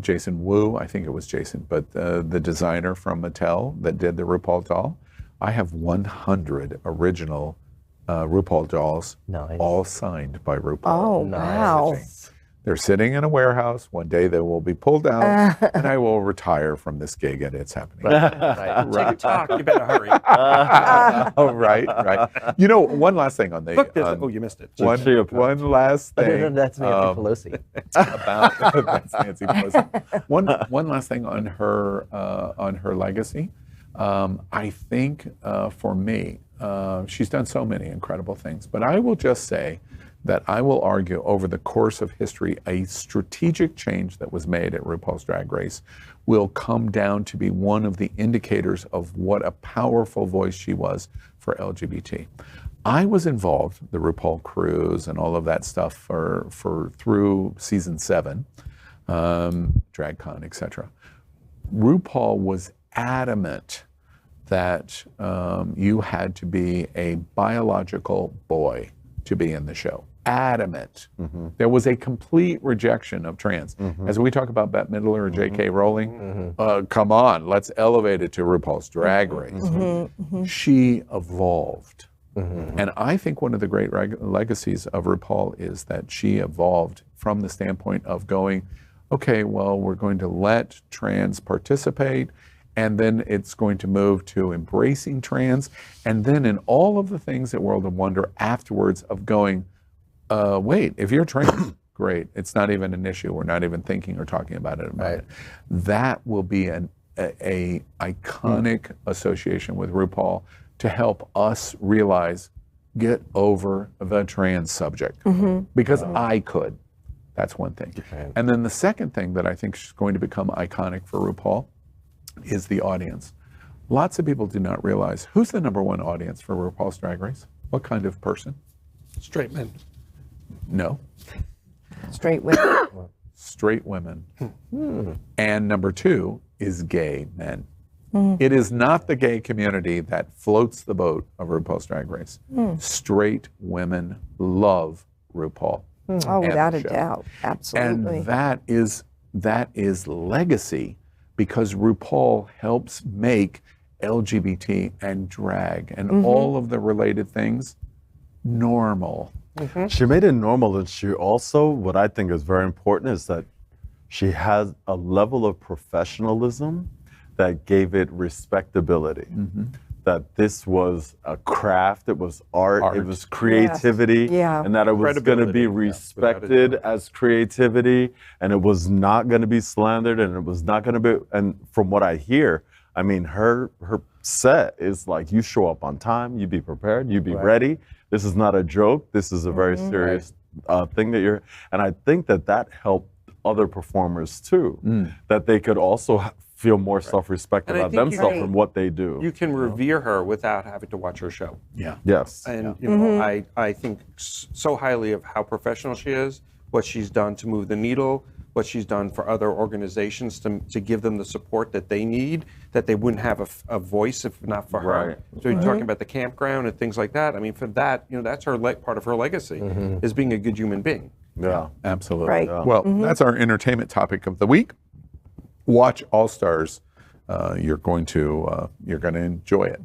Jason Wu, I think it was Jason, but the designer from Mattel that did the RuPaul doll, I have 100 original RuPaul dolls, Nice. all signed by RuPaul. Oh, wow. They're sitting in a warehouse. One day they will be pulled out, and I will retire from this gig, and it's happening. Take a talk. You better hurry. Oh, right. You know, one last thing on the. Look, oh, you missed it. One last thing. That's Nancy Pelosi. About that's Nancy Pelosi. One last thing on her legacy. I think for me, she's done so many incredible things, but I will just say that I will argue over the course of history, a strategic change that was made at RuPaul's Drag Race will come down to be one of the indicators of what a powerful voice she was for LGBT. I was involved, the RuPaul cruise and all of that stuff for through season 7, DragCon, etc. RuPaul was adamant that you had to be a biological boy to be in the show. Adamant. There was a complete rejection of trans. As we talk about Bette Midler or J.K. Rowling, come on, let's elevate it to RuPaul's Drag Race. She evolved. And I think one of the great legacies of RuPaul is that she evolved from the standpoint of going, okay, well, we're going to let trans participate, and then it's going to move to embracing trans, and then in all of the things at World of Wonder afterwards of going, wait, if you're trans, great, it's not even an issue, we're not even thinking or talking about it. That will be an iconic association with RuPaul to help us realize, get over the trans subject, because I could. That's one thing. And then the second thing that I think is going to become iconic for RuPaul is the audience. Lots of people do not realize who's the #1 audience for RuPaul's Drag Race. What kind of person? Straight men. No. Straight women. Straight women. And #2 is gay men. It is not the gay community that floats the boat of RuPaul's Drag Race. Straight women love RuPaul. Oh, without a doubt. Absolutely. And that is legacy, because RuPaul helps make LGBT and drag and all of the related things normal. She made it normal, and she also, what I think is very important, is that she has a level of professionalism that gave it respectability. That this was a craft, it was art. It was creativity, and that it was going to be respected as creativity, and it was not going to be slandered, and it was not going to be, and from what I hear, I mean, her set is like, you show up on time, you be prepared, you be ready. This is not a joke, this is a very serious thing that you're, and I think that helped other performers too, that they could also feel more self-respect about themselves and what they do. You can revere her without having to watch her show. Yes. And you know, I think so highly of how professional she is, what she's done to move the needle, what she's done for other organizations to give them the support that they need, that they wouldn't have a voice if not for her. Right. So you're talking about the campground and things like that. I mean, for that, that's her part of her legacy, is being a good human being. Yeah. Absolutely. Right. Yeah. Well, that's our entertainment topic of the week. Watch AllStars. You're going to enjoy it.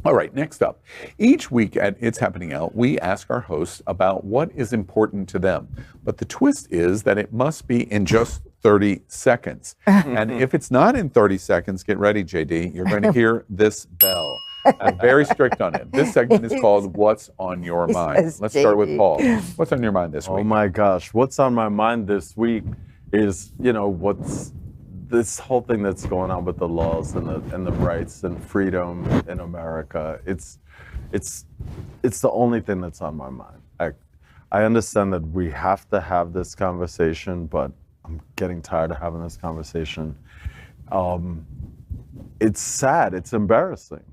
All right, next up. Each week at It's Happening Out, we ask our hosts about what is important to them. But the twist is that it must be in just 30 seconds. And if it's not in 30 seconds, get ready, JD. You're going to hear this bell. I'm very strict on it. This segment is called What's on Your Mind. Let's start with Paul. What's on your mind this week? Oh my gosh, what's on my mind this week is, what's this whole thing that's going on with the laws and the rights and freedom in America. It's the only thing that's on my mind. I understand that we have to have this conversation, but I'm getting tired of having this conversation. It's sad. It's embarrassing.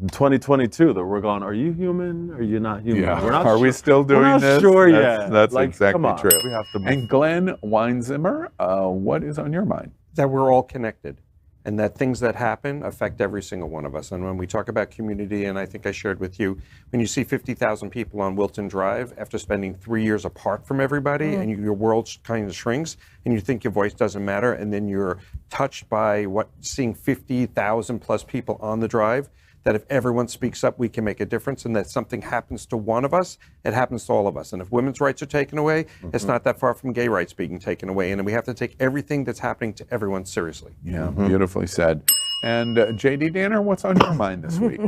In 2022, that we're going, are you human? Are you not human? Yeah. We're not Are we still doing we're not this? Sure yet. That's Like, exactly come on, true. we have to And Glen Weinzimer, what is on your mind? That we're all connected, and that things that happen affect every single one of us. And when we talk about community, and I think I shared with you, when you see 50,000 people on Wilton Drive after spending 3 years apart from everybody, and your world kind of shrinks, and you think your voice doesn't matter, and then you're touched by seeing 50,000 plus people on the drive, that if everyone speaks up, we can make a difference, and that something happens to one of us, it happens to all of us. And if women's rights are taken away, it's not that far from gay rights being taken away. And we have to take everything that's happening to everyone seriously. Yeah, beautifully said. And JD Danner, what's on your mind this week?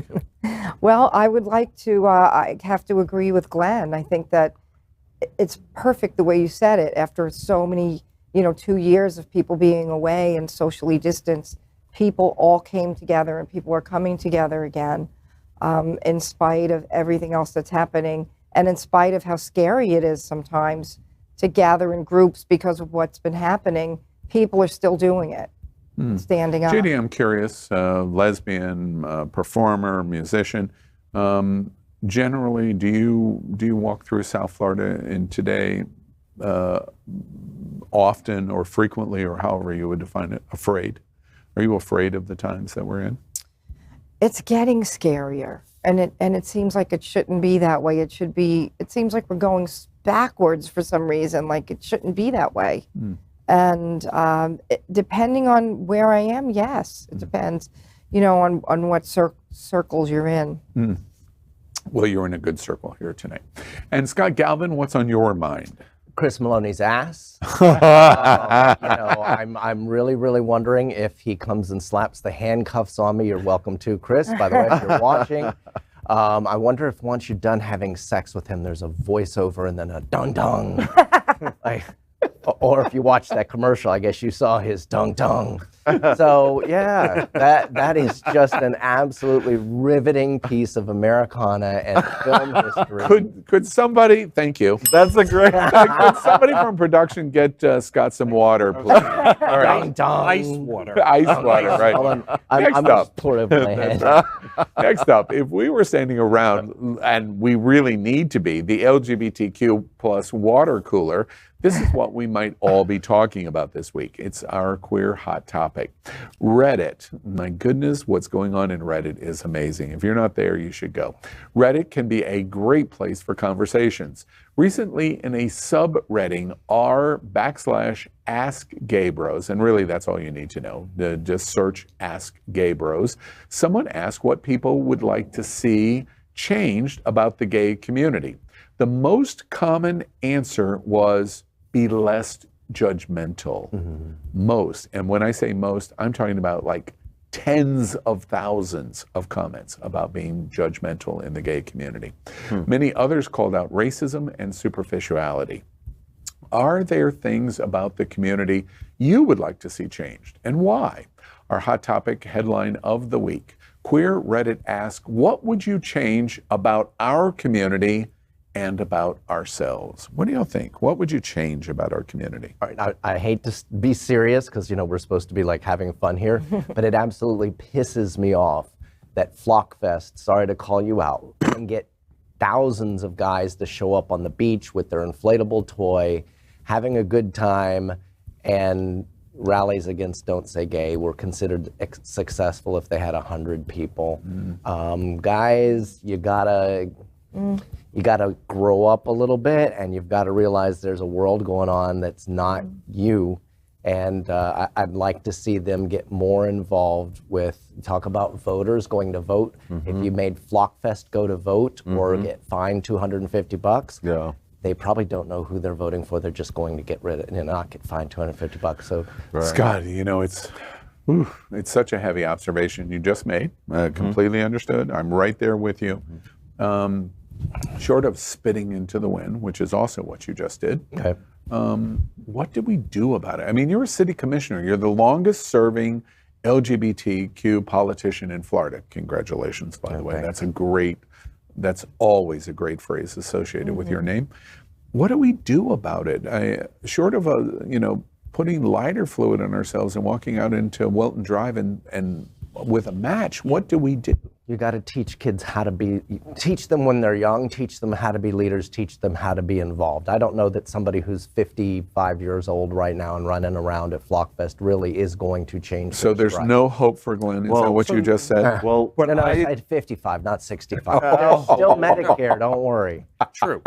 Well, I would like to, I have to agree with Glenn. I think that it's perfect the way you said it. After so many, 2 years of people being away and socially distanced, people all came together, and people are coming together again, in spite of everything else that's happening, and in spite of how scary it is sometimes to gather in groups because of what's been happening. People are still doing it, standing up. JD, I'm curious, lesbian, performer, musician. Generally, do you walk through South Florida in today often or frequently, or however you would define it, afraid? Are you afraid of the times that we're in? It's getting scarier, and it seems like it shouldn't be that way. It seems like we're going backwards for some reason, like it shouldn't be that way. And depending on where I am, yes, it depends, on what circles you're in. Well, you're in a good circle here tonight. And Scott Galvin, what's on your mind? Chris Maloney's ass. I'm really, really wondering if he comes and slaps the handcuffs on me. You're welcome to, Chris, by the way, if you're watching. I wonder if once you're done having sex with him, there's a voiceover and then a dung-dung. Or if you watched that commercial, I guess you saw his dung-dung. So, yeah, that is just an absolutely riveting piece of Americana and film history. Could somebody, thank you. That's a great. Could somebody from production get Scott some water, please? All right. Ice water. Ice water, right. I'm just pouring over my head. Next up, if we were standing around, and we really need to be, the LGBTQ plus water cooler, this is what we might all be talking about this week. It's our queer hot topic. Reddit. My goodness, what's going on in Reddit is amazing. If you're not there, you should go. Reddit can be a great place for conversations. Recently, in a subredding, r/AskGayBros, and really that's all you need to know. Just search Ask Gay Bros. Someone asked what people would like to see changed about the gay community. The most common answer was, be less judgmental. Most. And when I say most, I'm talking about like tens of thousands of comments about being judgmental in the gay community. Many others called out racism and superficiality. Are there things about the community you would like to see changed, and why? Our hot topic headline of the week. Queer Reddit asks, what would you change about our community and about ourselves? What do y'all think? What would you change about our community? All right, I hate to be serious because, we're supposed to be like having fun here, but it absolutely pisses me off that Flockfest, sorry to call you out, can get thousands of guys to show up on the beach with their inflatable toy, having a good time, and rallies against Don't Say Gay were considered successful if they had 100 people. Guys, you gotta grow up a little bit, and you've got to realize there's a world going on that's not you. And I'd like to see them get more involved with, talk about voters going to vote. If you made Flockfest go to vote or get fined $250, they probably don't know who they're voting for. They're just going to get rid of it and not get fined $250. So, Scott, you know, it's such a heavy observation you just made. Completely understood. I'm right there with you. Short of spitting into the wind, which is also what you just did. Okay. What do we do about it? I mean, you're a city commissioner. You're the longest serving LGBTQ politician in Florida. Congratulations, by the way. That's always a great phrase associated with your name. What do we do about it? Short of putting lighter fluid on ourselves and walking out into Wilton Drive and with a match, what do we do? You got to teach kids how to teach them when they're young, teach them how to be leaders, teach them how to be involved. I don't know that somebody who's 55 years old right now and running around at Flockfest really is going to change. So there's no hope for Glenn, is that what you just said? No, I said 55, not 65. There's still Medicare, don't worry. True.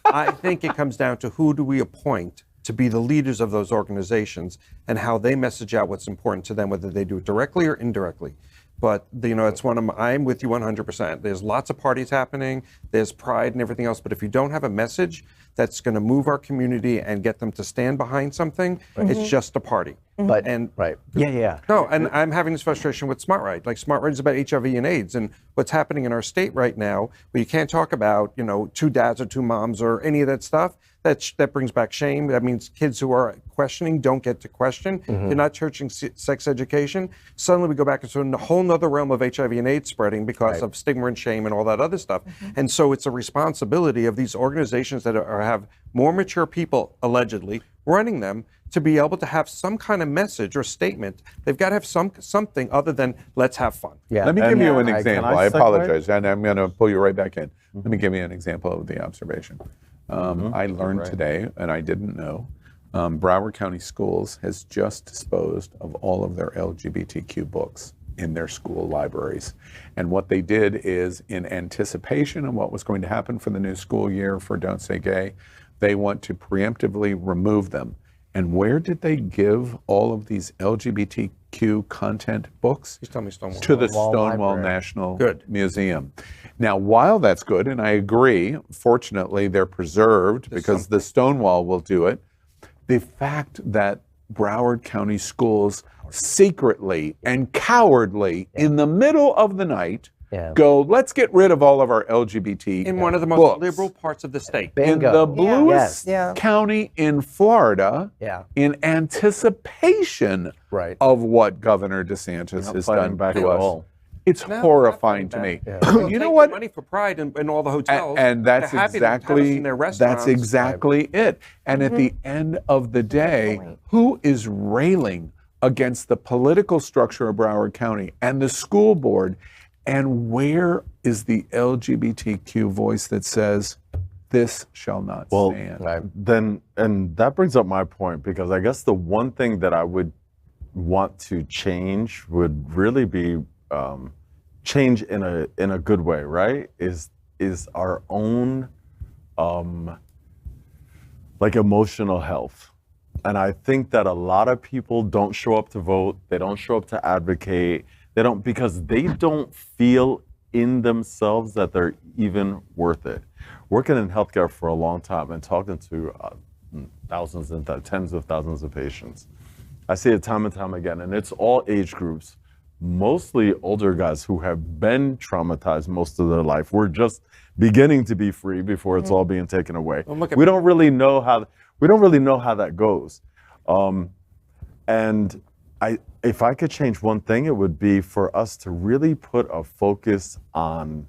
I think it comes down to who do we appoint to be the leaders of those organizations and how they message out what's important to them, whether they do it directly or indirectly. But, it's I'm with you 100%. There's lots of parties happening, there's pride and everything else, but if you don't have a message that's going to move our community and get them to stand behind something, it's just a party. But, No, and I'm having this frustration with Smart Ride. Like, Smart Ride is about HIV and AIDS, and what's happening in our state right now, where you can't talk about, two dads or two moms or any of that stuff, that brings back shame. That means kids who are questioning don't get to question. They're not teaching sex education. Suddenly we go back into a whole nother realm of HIV and AIDS spreading because of stigma and shame and all that other stuff. And so it's a responsibility of these organizations that have more mature people, allegedly, running them to be able to have some kind of message or statement. They've got to have something other than let's have fun. Let me give you an example. I apologize, and I'm going to pull you right back in. Let me give you an example of the observation. I learned today, and I didn't know, Broward County Schools has just disposed of all of their LGBTQ books in their school libraries. And what they did is, in anticipation of what was going to happen for the new school year for Don't Say Gay, they want to preemptively remove them. And where did they give all of these LGBTQ content books? He's telling me Stonewall. To the Stonewall National Museum. Now, while that's good, and I agree, fortunately they're preserved because the Stonewall will do it, the fact that Broward County Schools secretly and cowardly in the middle of the night go, let's get rid of all of our LGBT in one of the most liberal parts of the state. In the bluest county in Florida, in anticipation of what Governor DeSantis has done to us. It's horrifying to me. You know what? Money for pride in all the hotels, and that's exactly it. And at the end of the day, who is railing against the political structure of Broward County and the school board? And where is the LGBTQ voice that says this shall not stand? Then, and that brings up my point, because I guess the one thing that I would want to change would really be change in a good way, right? Is our own emotional health. And I think that a lot of people don't show up to vote, they don't show up to advocate, because they don't feel in themselves that they're even worth it. Working in healthcare for a long time and talking to thousands and tens of thousands of patients, I see it time and time again, and it's all age groups, mostly older guys who have been traumatized most of their life. We're just beginning to be free before it's all being taken away. We don't really know how that goes. And if I could change one thing, it would be for us to really put a focus on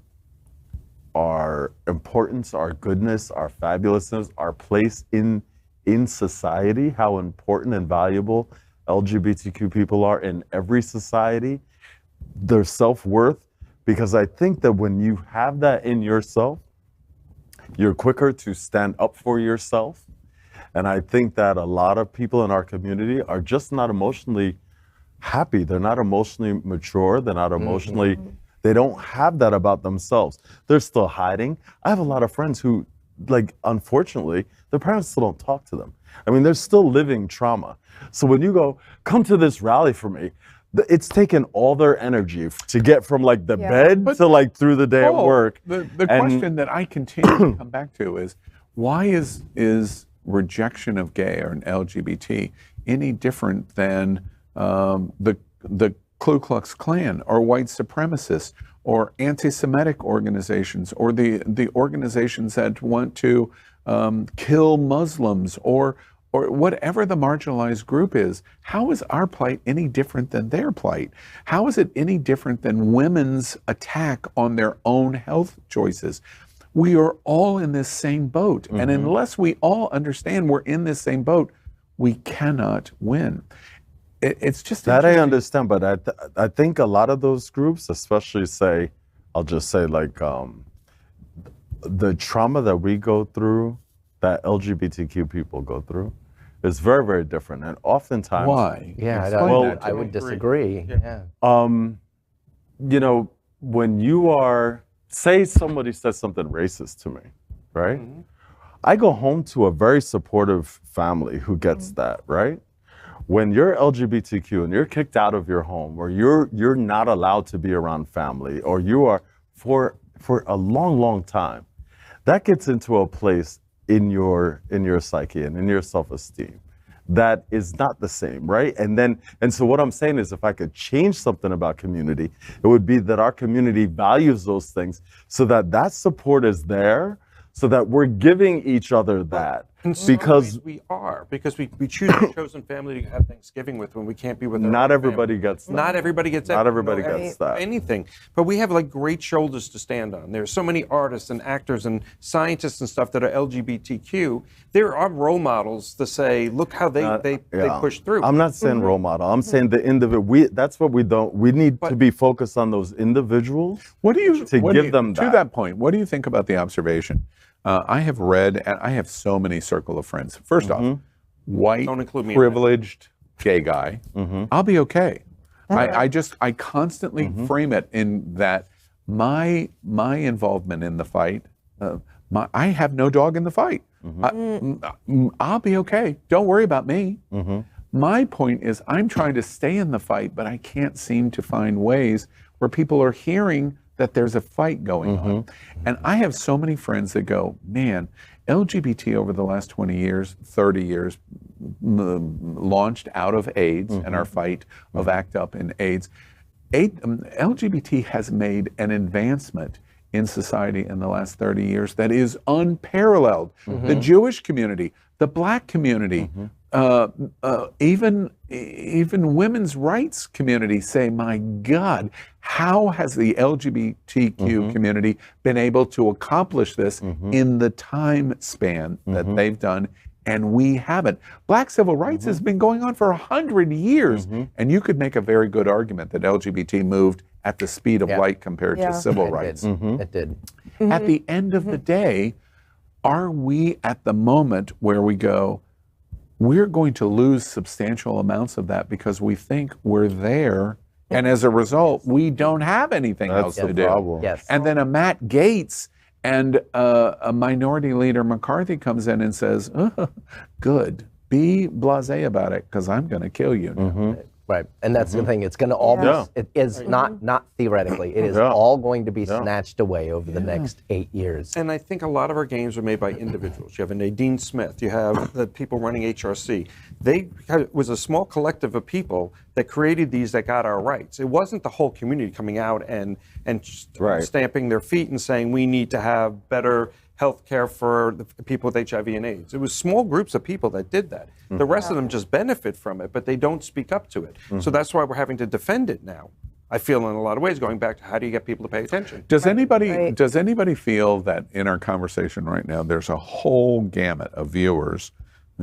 our importance, our goodness, our fabulousness, our place in society, how important and valuable LGBTQ people are in every society, their self-worth, because I think that when you have that in yourself, you're quicker to stand up for yourself. And I think that a lot of people in our community are just not emotionally happy. They're not emotionally mature. They're not emotionally, they don't have that about themselves. They're still hiding. I have a lot of friends who, like, unfortunately, their parents still don't talk to them. I mean, they're still living trauma. So when you go, come to this rally for me, it's taken all their energy to get from like the bed to like through the day at work. The question that I continue to come back to is, why is rejection of gay or an LGBT any different than the Ku Klux Klan or white supremacists or anti-Semitic organizations or the organizations that want to kill Muslims or whatever the marginalized group is? How is our plight any different than their plight? How is it any different than women's attack on their own health choices? We are all in this same boat. And unless we all understand we're in this same boat, we cannot win. It's just that I understand, but I think a lot of those groups, especially say, I'll just say like the trauma that we go through, that LGBTQ people go through, is very, very different. And oftentimes... Why? Yeah, I would disagree. Yeah. You know, when you are, say somebody says something racist to me, right? I go home to a very supportive family who gets that, right? When you're LGBTQ and you're kicked out of your home, or you're not allowed to be around family, or you are for a long, long time, that gets into a place in your psyche and in your self-esteem that is not the same, right? And so what I'm saying is, if I could change something about community, it would be that our community values those things so that support is there, so that we're giving each other that. Because we are, because we choose a chosen family to have Thanksgiving with when we can't be with our not own everybody family. gets that. Not everybody gets that. Not everybody gets that. Anything. But we have like great shoulders to stand on. There's so many artists and actors and scientists and stuff that are LGBTQ. There are role models to say, look how they push through. I'm not saying role model. I'm saying the individual. That's what we don't. We need to be focused on those individuals. What do you give them to that point? What do you think about the observation? I have read, and I have so many circle of friends. First off, white, privileged, gay guy. I'll be okay. I constantly frame it in that my involvement in the fight. I have no dog in the fight. I'll be okay. Don't worry about me. My point is, I'm trying to stay in the fight, but I can't seem to find ways where people are hearing that there's a fight going on. And I have so many friends that go, man, LGBT over the last 20 years, 30 years, launched out of AIDS and our fight of ACT UP in AIDS. LGBT has made an advancement in society in the last 30 years that is unparalleled. The Jewish community, the Black community, even women's rights community say, my God, how has the LGBTQ community been able to accomplish this in the time span that they've done, and we haven't? Black civil rights has been going on for 100 years, and you could make a very good argument that LGBT moved at the speed of light compared to civil rights. It did. At the end of the day, are we at the moment where we go, we're going to lose substantial amounts of that because we think we're there, and as a result, we don't have anything else to do. And then a Matt Gaetz and a Minority Leader McCarthy comes in and says, good, be blasé about it, because I'm going to kill you now. Right, and that's the thing. It's going to all be, it is not theoretically, it is all going to be snatched away over the next 8 years. And I think a lot of our games are made by individuals. You have a Nadine Smith, you have the people running HRC. It was a small collective of people that created these that got our rights. It wasn't the whole community coming out and stamping their feet and saying we need to have better health care for the people with HIV and AIDS. It was small groups of people that did that. The rest of them just benefit from it, but they don't speak up to it. So that's why we're having to defend it now. I feel in a lot of ways, going back to how do you get people to pay attention? Does anybody feel that in our conversation right now, there's a whole gamut of viewers,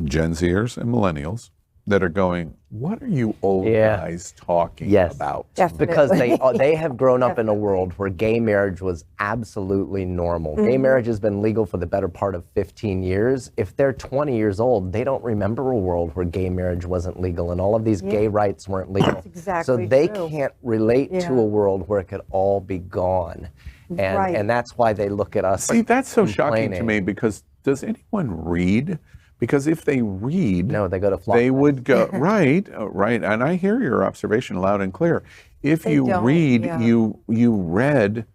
Gen Zers and millennials, that are going, what are you old guys talking about? Because they have grown up in a world where gay marriage was absolutely normal. Gay marriage has been legal for the better part of 15 years. If they're 20 years old, they don't remember a world where gay marriage wasn't legal and all of these gay rights weren't legal. That's exactly so they true. can't relate to a world where it could all be gone. And that's why they look at us. See, that's so shocking complaining. to me, because does anyone read? Because if they read, they go to flop they would go, right, and I hear your observation loud and clear. If you read, you read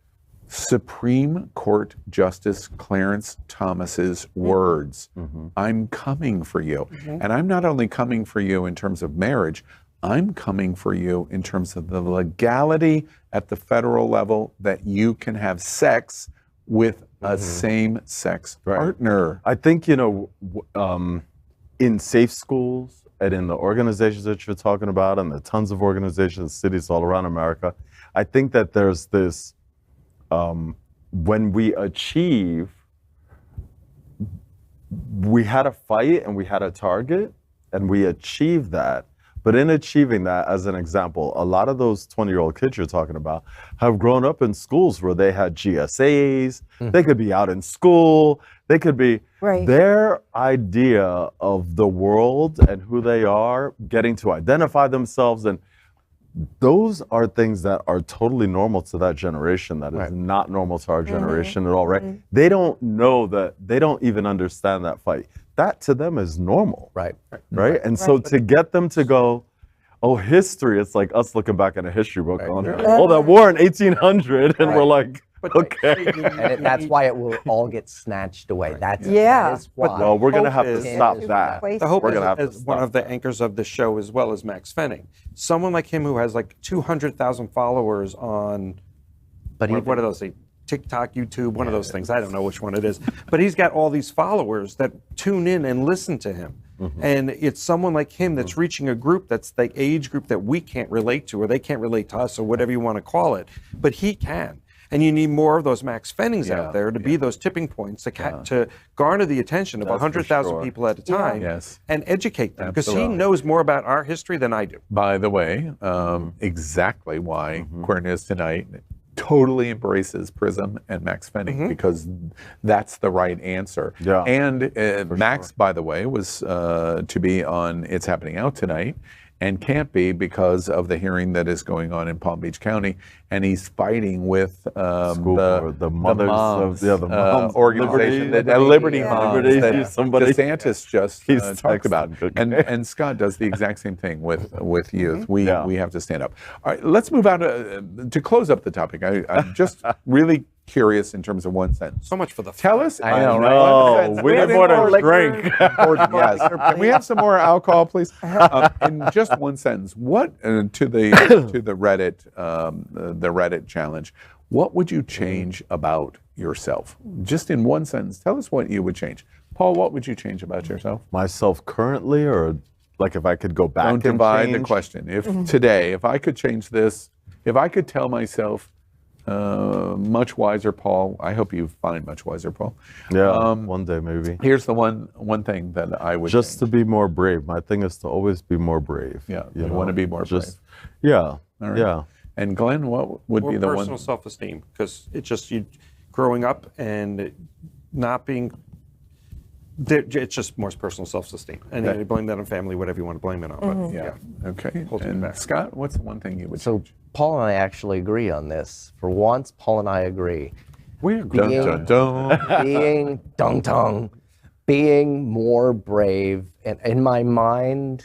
Supreme Court Justice Clarence Thomas's words, I'm coming for you. And I'm not only coming for you in terms of marriage, I'm coming for you in terms of the legality at the federal level that you can have sex with a same-sex partner. I think, in safe schools and in the organizations that you're talking about, and the tons of organizations, cities all around America, I think that there's this, when we achieve, we had a fight and we had a target, and we achieved that. But in achieving that, as an example, a lot of those 20-year-old kids you're talking about have grown up in schools where they had GSAs, they could be out in school, they could be, their idea of the world and who they are, getting to identify themselves, and those are things that are totally normal to that generation that is not normal to our generation at all, right? They don't know that, they don't even understand that fight. That to them is normal. Right. And so to get them to go, oh, history, it's like us looking back at a history book on, oh, that war in 1800, and we're like, okay. And that's why it will all get snatched away. That is why. Well, we're going to have to stop that. The hope We're gonna have is to one stop of the anchors of the show, as well as Max Fenning. Someone like him who has like 200,000 followers on, what are those? TikTok, YouTube, one of those things. I don't know which one it is. But he's got all these followers that tune in and listen to him. And it's someone like him that's reaching a group that's the age group that we can't relate to, or they can't relate to us, or whatever you want to call it. But he can. And you need more of those Max Fennings out there to be those tipping points to garner the attention of 100,000 people at a time and educate them. Because he knows more about our history than I do. By the way, exactly why Queer News Tonight totally embraces Prism and Max Fenning, because that's the right answer. And Max, by the way, was to be on It's Happening Out Tonight, and can't be because of the hearing that is going on in Palm Beach County, and he's fighting with the moms organization, Liberty Moms, that DeSantis just talked about. And Scott does the exact same thing with youth. We have to stand up. All right, let's move on to close up the topic. I'm just really curious in terms of one sentence. So much for the tell us. I know, right? We need more to drink. Yes. Can we have some more alcohol, please? In just one sentence, what to the Reddit challenge? What would you change about yourself? Just in one sentence, tell us what you would change. Paul, what would you change about yourself? Myself currently, or like if I could go back? Don't divide the question. If today, if I could change this, if I could tell myself, much wiser, Paul. I hope you find much wiser, Paul. Yeah, one day maybe. Here's the one thing that I would just change. to be more brave. My thing is to always be more brave. Yeah, you want to be more brave. Yeah, all right. Yeah. And Glenn, what would be the one? Personal self-esteem, because it's just you growing up and not being. It's just more personal self-esteem, and you blame that on family, whatever you want to blame it on. But okay. Holds me back. Scott, what's the one thing you would change? Paul and I actually agree on this. For once, Paul and I agree. We agree. Being more brave. And in my mind,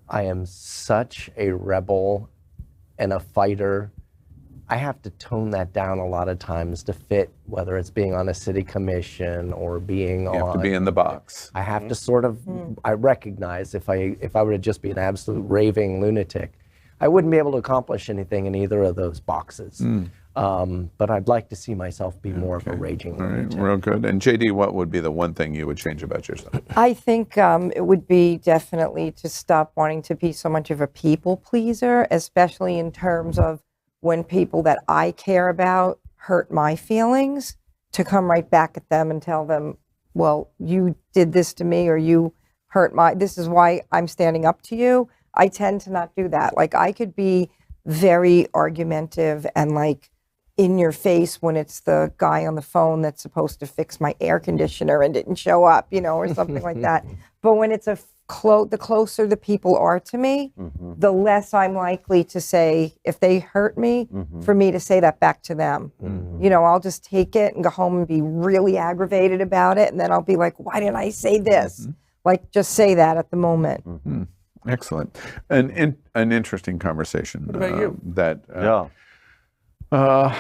I am such a rebel and a fighter. I have to tone that down a lot of times to fit, whether it's being on a city commission or being on. You have to be in the box. I have to sort of. I recognize if I were to just be an absolute raving lunatic, I wouldn't be able to accomplish anything in either of those boxes. But I'd like to see myself be more of a raging lunatic. Real good. And JD, what would be the one thing you would change about yourself? I think it would be definitely to stop wanting to be so much of a people pleaser, especially in terms of when people that I care about hurt my feelings, to come right back at them and tell them, well, you did this to me, or you hurt my, this is why I'm standing up to you. I tend to not do that. Like I could be very argumentative and like in your face when it's the guy on the phone that's supposed to fix my air conditioner and didn't show up, you know, or something like that. But when it's the closer the people are to me, the less I'm likely to say, if they hurt me, for me to say that back to them. You know, I'll just take it and go home and be really aggravated about it. And then I'll be like, why didn't I say this? Like, just say that at the moment. Excellent. An interesting conversation. What about you? I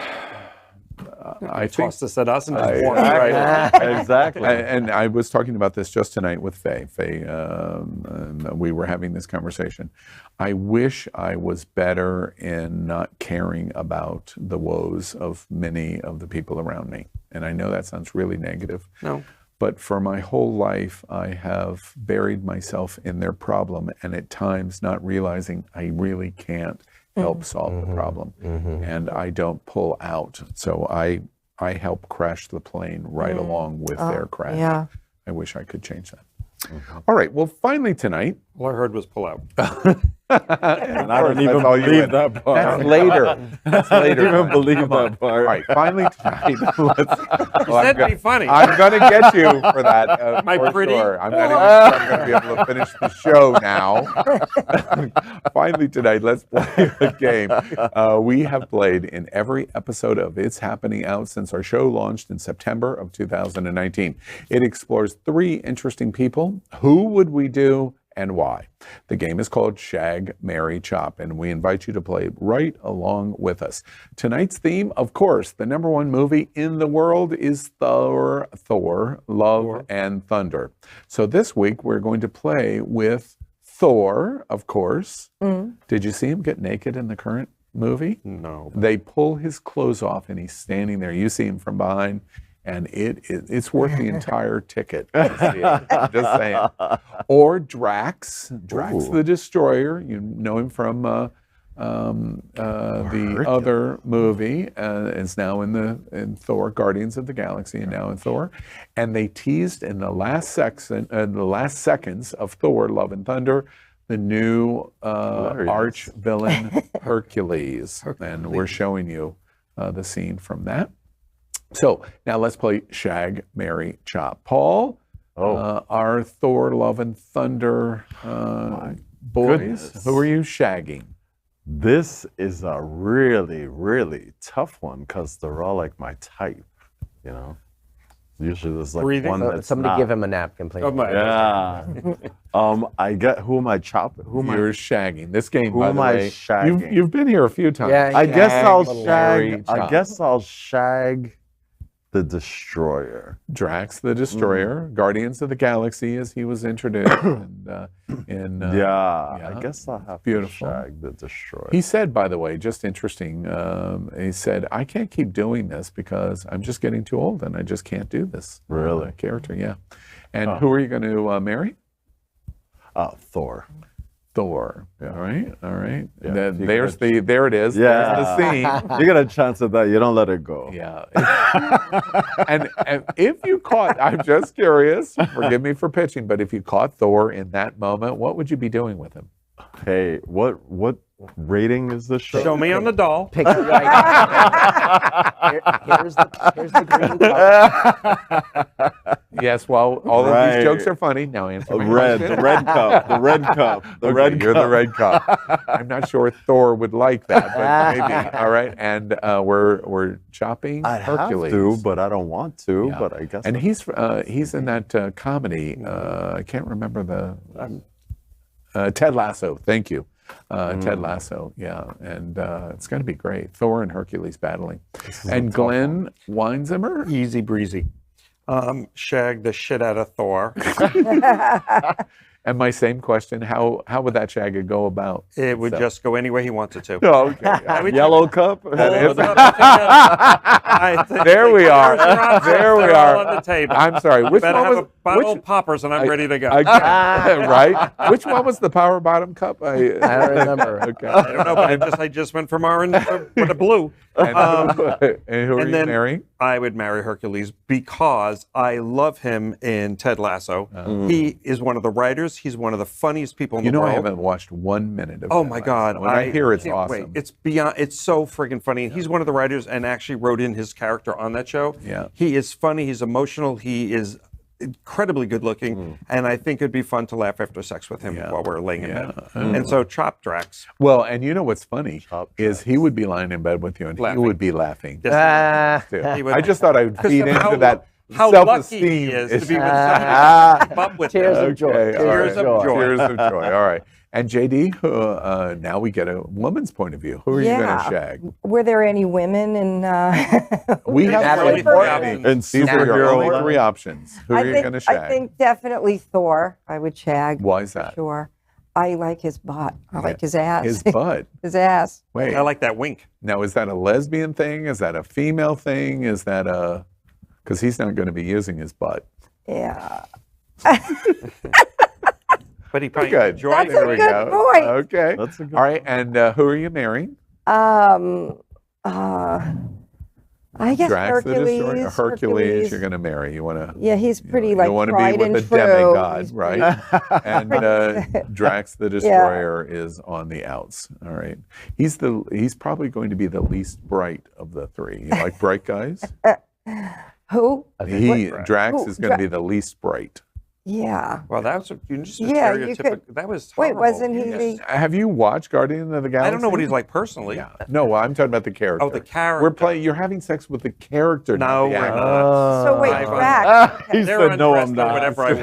think tossed this at us and just walked right. Exactly. And I was talking about this just tonight with Faye. And we were having this conversation. I wish I was better in not caring about the woes of many of the people around me. And I know that sounds really negative. No. But for my whole life, I have buried myself in their problem, and at times not realizing I really can't help solve the problem. And I don't pull out. So I help crash the plane right along with their crash. Yeah. I wish I could change that. All right. Well, finally tonight. All I heard was pull out. And I don't even believe that part. That's later. That's later. I don't even believe that part. All right. Finally tonight. You said to be funny. I'm going to get you for that. My for pretty. Sure. I'm going to be able to finish the show now. Finally tonight, let's play a game. We have played in every episode of It's Happening Out since our show launched in September of 2019. It explores 3 interesting people. Who would we do? And why. The game is called Shag, Marry, Chop, and we invite you to play right along with us. Tonight's theme, of course, the #1 movie in the world is Thor, Love and Thunder. So this week we're going to play with Thor, of course. Did you see him get naked in the current movie? No. They pull his clothes off and he's standing there. You see him from behind. And it's worth the entire ticket to see it. I'm just saying. Or Drax the Destroyer. You know him from the other movie. It's now in Thor, Guardians of the Galaxy, and now in Thor. And they teased in the last seconds of Thor: Love and Thunder, the new arch villain Hercules, and we're showing you the scene from that. So now let's play Shag, Marry, Chop. Paul, our Thor, Love and Thunder boys, goodness. Who are you shagging? This is a really, really tough one because they're all like my type, you know? Usually there's like Breathing? one that's Somebody not. give him a napkin, please. Oh my. Yeah. I get, who am I chopping? You're shagging. This game, Who by am the I way, shagging? you've been here a few times. Yeah, I guess I'll Marry, shag. Chop. I guess I'll shag the Destroyer. Drax the Destroyer, Guardians of the Galaxy, as he was introduced. I guess I'll have Beautiful. to shag the Destroyer. He said, by the way, just interesting, he said, I can't keep doing this because I'm just getting too old and I just can't do this. Really? Character, yeah. And who are you going to marry? Thor. Thor. Yeah. All right. Yeah. There it is. Yeah. There's the scene. You get a chance at that. You don't let it go. Yeah. and if you caught, I'm just curious, forgive me for pitching, but if you caught Thor in that moment, what would you be doing with him? Hey, what rating is this show? Show me on the doll. Picture here's the green cup. Yes, well, all of Right. these jokes are funny. Now answer my Red, question. the red cup, the red cup, the Okay, red you're cup. the red cup. I'm not sure Thor would like that, but maybe. All right, and we're chopping I'd Hercules. have to, but I don't want to. Yeah. But I guess. And he's in that comedy. I can't remember the Ted Lasso. Thank you, Ted Lasso. Yeah, and it's going to be great. Thor and Hercules battling, and Glen Weinzimer. Easy breezy. Shag the shit out of Thor. And my same question: How would that shag go about? It would just go any way he wants it to. Oh, okay. Yellow cup. That is- I think There we are. restaurants, There we they're all are. on the table. I'm sorry. Which Better one have was a bottle of poppers and I'm ready to go. right? Which one was the power bottom cup? I don't remember. Okay. I don't know, but I just went from orange with a blue. And who are And you then marrying? I would marry Hercules because I love him in Ted Lasso. He is one of the writers. He's one of the funniest people in You the know, world. I haven't watched 1 minute of Oh Ted my Lasso. God! When I hear it's can't awesome. wait. It's beyond. It's so friggin' funny. And he's one of the writers and actually wrote in his character on that show. Yeah. He is funny. He's emotional. He is incredibly good looking, and I think it'd be fun to laugh after sex with him while we're laying in bed. And so, Chop Drax. Well, and you know what's funny is he would be lying in bed with you and Laughing. he would be laughing. Yes, too. he would. I just thought I would feed of into how- that How self-esteem. lucky he is to be with somebody who can keep up with Tears him. of joy. Okay, all Tears right. of joy. Tears of joy. All right. And JD, now we get a woman's point of view. Who are you going to shag? Were there any women in? We have Natalie three Portman. options. And These are your superhero only one? 3 options. Who are you going to shag? I think definitely Thor. I would shag. Why is that? Sure. I like his butt. I like his ass. His butt. His ass. Wait. I like that wink. Now, is that a lesbian thing? Is that a female thing? Is that a... Because he's not going to be using his butt. Yeah. But he probably Good. enjoys That's it. a There we good go. point. Okay. That's a good All right. And who are you marrying? I guess Drax the Destroyer? Hercules. Hercules, you're going to marry. You want to... Yeah, he's pretty like you want to tried be and with a true. demigod, He's right? And Drax the Destroyer is on the outs. All right. He's probably going to be the least bright of the 3. You like bright guys? Who? Drax Who? is going to be the least bright. Yeah. Well, that was just a Yeah, you stereotypical. could- That was Wait, horrible. wasn't he Yes. the? Have you watched Guardian of the Galaxy? I don't know what he's like personally. Yeah. No, I'm talking about the character. Oh, the character. You're having sex with the character. not No, the we're actor. not. So wait, I've- Drax. He They're said, no, I'm undressed or not. whatever I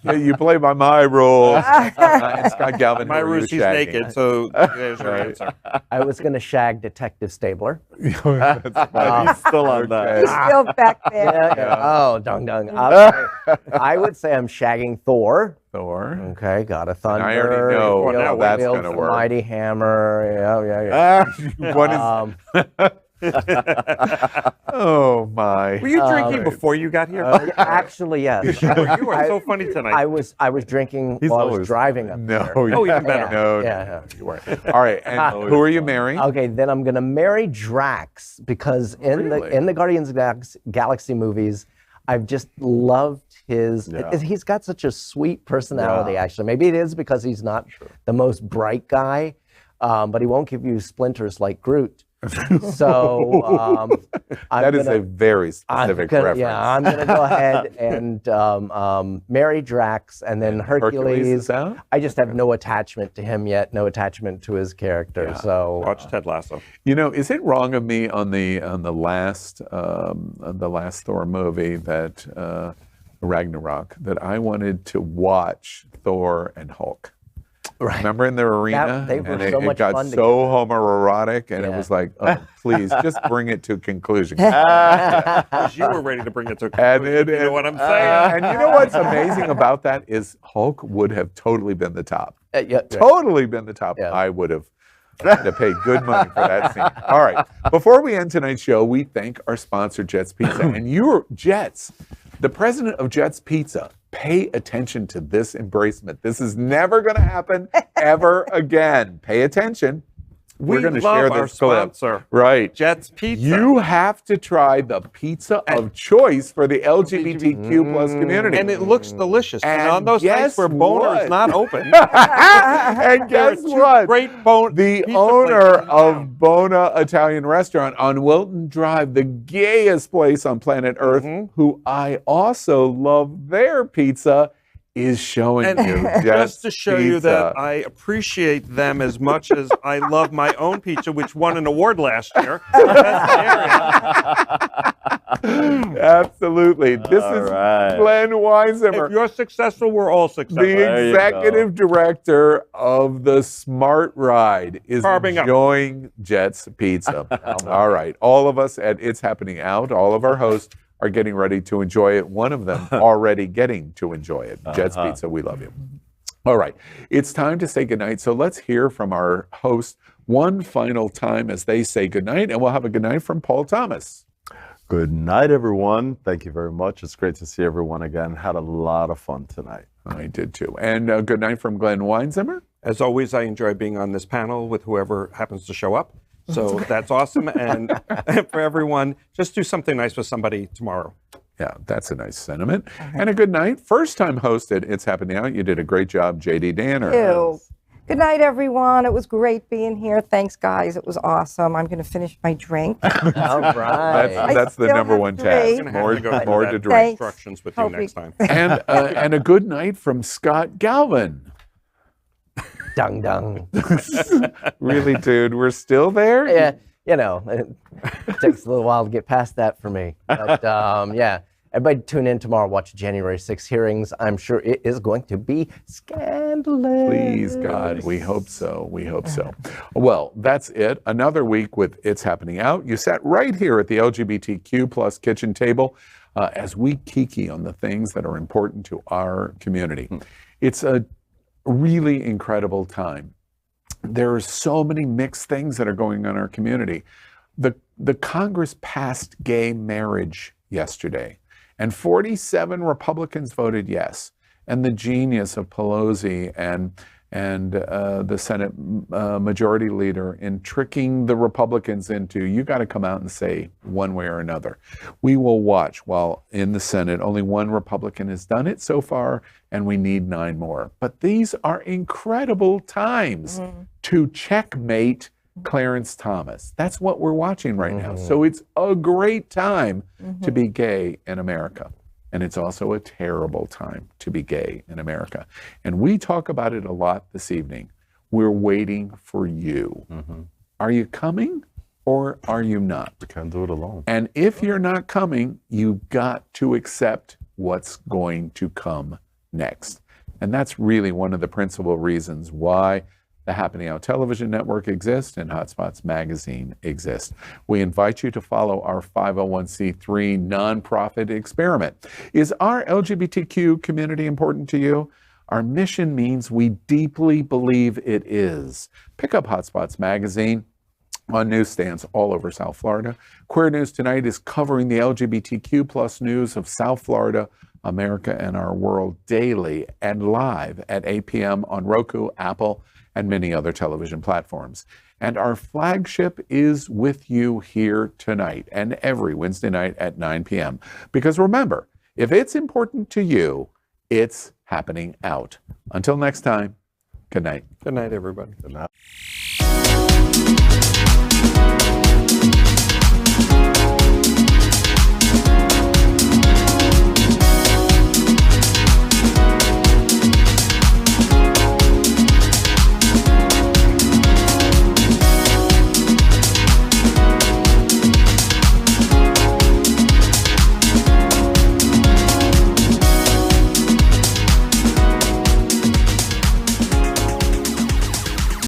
want. You play by my rules. And Scott Galvin, My who are you roost, he's shagging? naked, so there's your answer. I was going to shag Detective Stabler. He's still on that. He's still back there. Yeah. Oh, dung. I would say I'm shagging Thor. Thor. Okay, got a thunder. I already know Well, now how that's wields going to the work. Mighty hammer. Yeah. What is... Oh, my. Were you drinking before you got here? Actually, yes. You are so funny tonight. I was drinking while I was always driving up No. there. Oh, even better. No, Yeah. you weren't. All right. And who are you marrying? Okay, then I'm gonna marry Drax because in Really? the Guardians of the Galaxy movies, I've just loved his. He's got such a sweet personality. Actually, maybe it is because he's not the most bright guy, but he won't give you splinters like Groot. So That is a very specific reference. Yeah, I'm gonna go ahead and marry Drax, and then Hercules Hercules. is out? I just have no attachment to him yet, no attachment to his character. So Watch Ted Lasso. You know, is it wrong of me on the last Thor movie that Ragnarok that I wanted to watch Thor and Hulk? Right. Remember in the arena, they were and so it much got fun so together. homoerotic, and it Yeah. was like, oh, please, just bring it to conclusion. Because you were ready to bring it to a conclusion. You know what I'm saying? And you know what's amazing about that is Hulk would have totally been the top. yeah, Totally been the top. Yeah. I would have had to pay good money for that scene. All right. Before we end tonight's show, we thank our sponsor, Jets Pizza. And you're Jets, the president of Jets Pizza. Pay attention to this embracement. This is never going to happen ever again. Pay attention. We're going to share our this clip. sponsor, Right. Jets Pizza. You have to try the pizza of choice for the LGBTQ plus community. And it looks delicious. And And on those nights guess where Boner what? is not open, And there are guess two what? great The pizza owner places in of town. Bona Italian Restaurant on Wilton Drive, the gayest place on planet Earth, who I also love their pizza, is showing And you just to show you that pizza. I appreciate them as much as I love my own pizza, which won an award last year. Absolutely. This is right. Glen Weinzimer. If you're successful, we're all successful. The executive director of the Smart Ride is Carving up. enjoying Jets Pizza. All right. All of us at It's Happening Out, all of our hosts are getting ready to enjoy it. One of them already getting to enjoy it. Jets Pizza, we love you. All right. It's time to say goodnight. So let's hear from our host one final time as they say goodnight, and we'll have a goodnight from Paul Thomas. Good night, everyone. Thank you very much. It's great to see everyone again. Had a lot of fun tonight. I did too. And good night from Glen Weinzimer. As always, I enjoy being on this panel with whoever happens to show up. So that's awesome. And for everyone, just do something nice with somebody tomorrow. Yeah, that's a nice sentiment. And a good night. First time hosted It's Happening Out. You did a great job, J.D. Danner. Ew. Good night, everyone. It was great being here. Thanks, guys. It was awesome. I'm going to finish my drink. All right. That's the number one task. More to drink. Instructions with you next time. And a good night from Scott Galvin. Dung dung. Really, dude, we're still there? Yeah, you know, it takes a little while to get past that for me. But yeah, everybody tune in tomorrow. Watch January 6 hearings. I'm sure it is going to be scandalous. Please, God, we hope so. We hope so. Well, that's it. Another week with It's Happening Out. You sat right here at the LGBTQ plus kitchen table as we kiki on the things that are important to our community. It's a really incredible time. There are so many mixed things that are going on in our community. The Congress passed gay marriage yesterday, and 47 Republicans voted yes. And the genius of Pelosi and the Senate Majority Leader in tricking the Republicans into, you got to come out and say one way or another. We will watch while in the Senate, only one Republican has done it so far, and we need 9 more. But these are incredible times to checkmate Clarence Thomas. That's what we're watching right now. So it's a great time to be gay in America. And it's also a terrible time to be gay in America. And we talk about it a lot this evening. We're waiting for you. Are you coming or are you not? We can't do it alone. And if you're not coming, you've got to accept what's going to come next. And that's really one of the principal reasons why the Happening Out Television Network exists and Hotspots Magazine exists. We invite you to follow our 501c3 nonprofit experiment. Is our LGBTQ community important to you? Our mission means we deeply believe it is. Pick up Hotspots Magazine on newsstands all over South Florida. Queer News Tonight is covering the LGBTQ plus news of South Florida, America, and our world daily and live at 8 p.m. on Roku, Apple, and many other television platforms. And our flagship is with you here tonight and every Wednesday night at 9 p.m. Because remember, if it's important to you, it's happening out. Until next time, good night. Good night, everybody. Good night.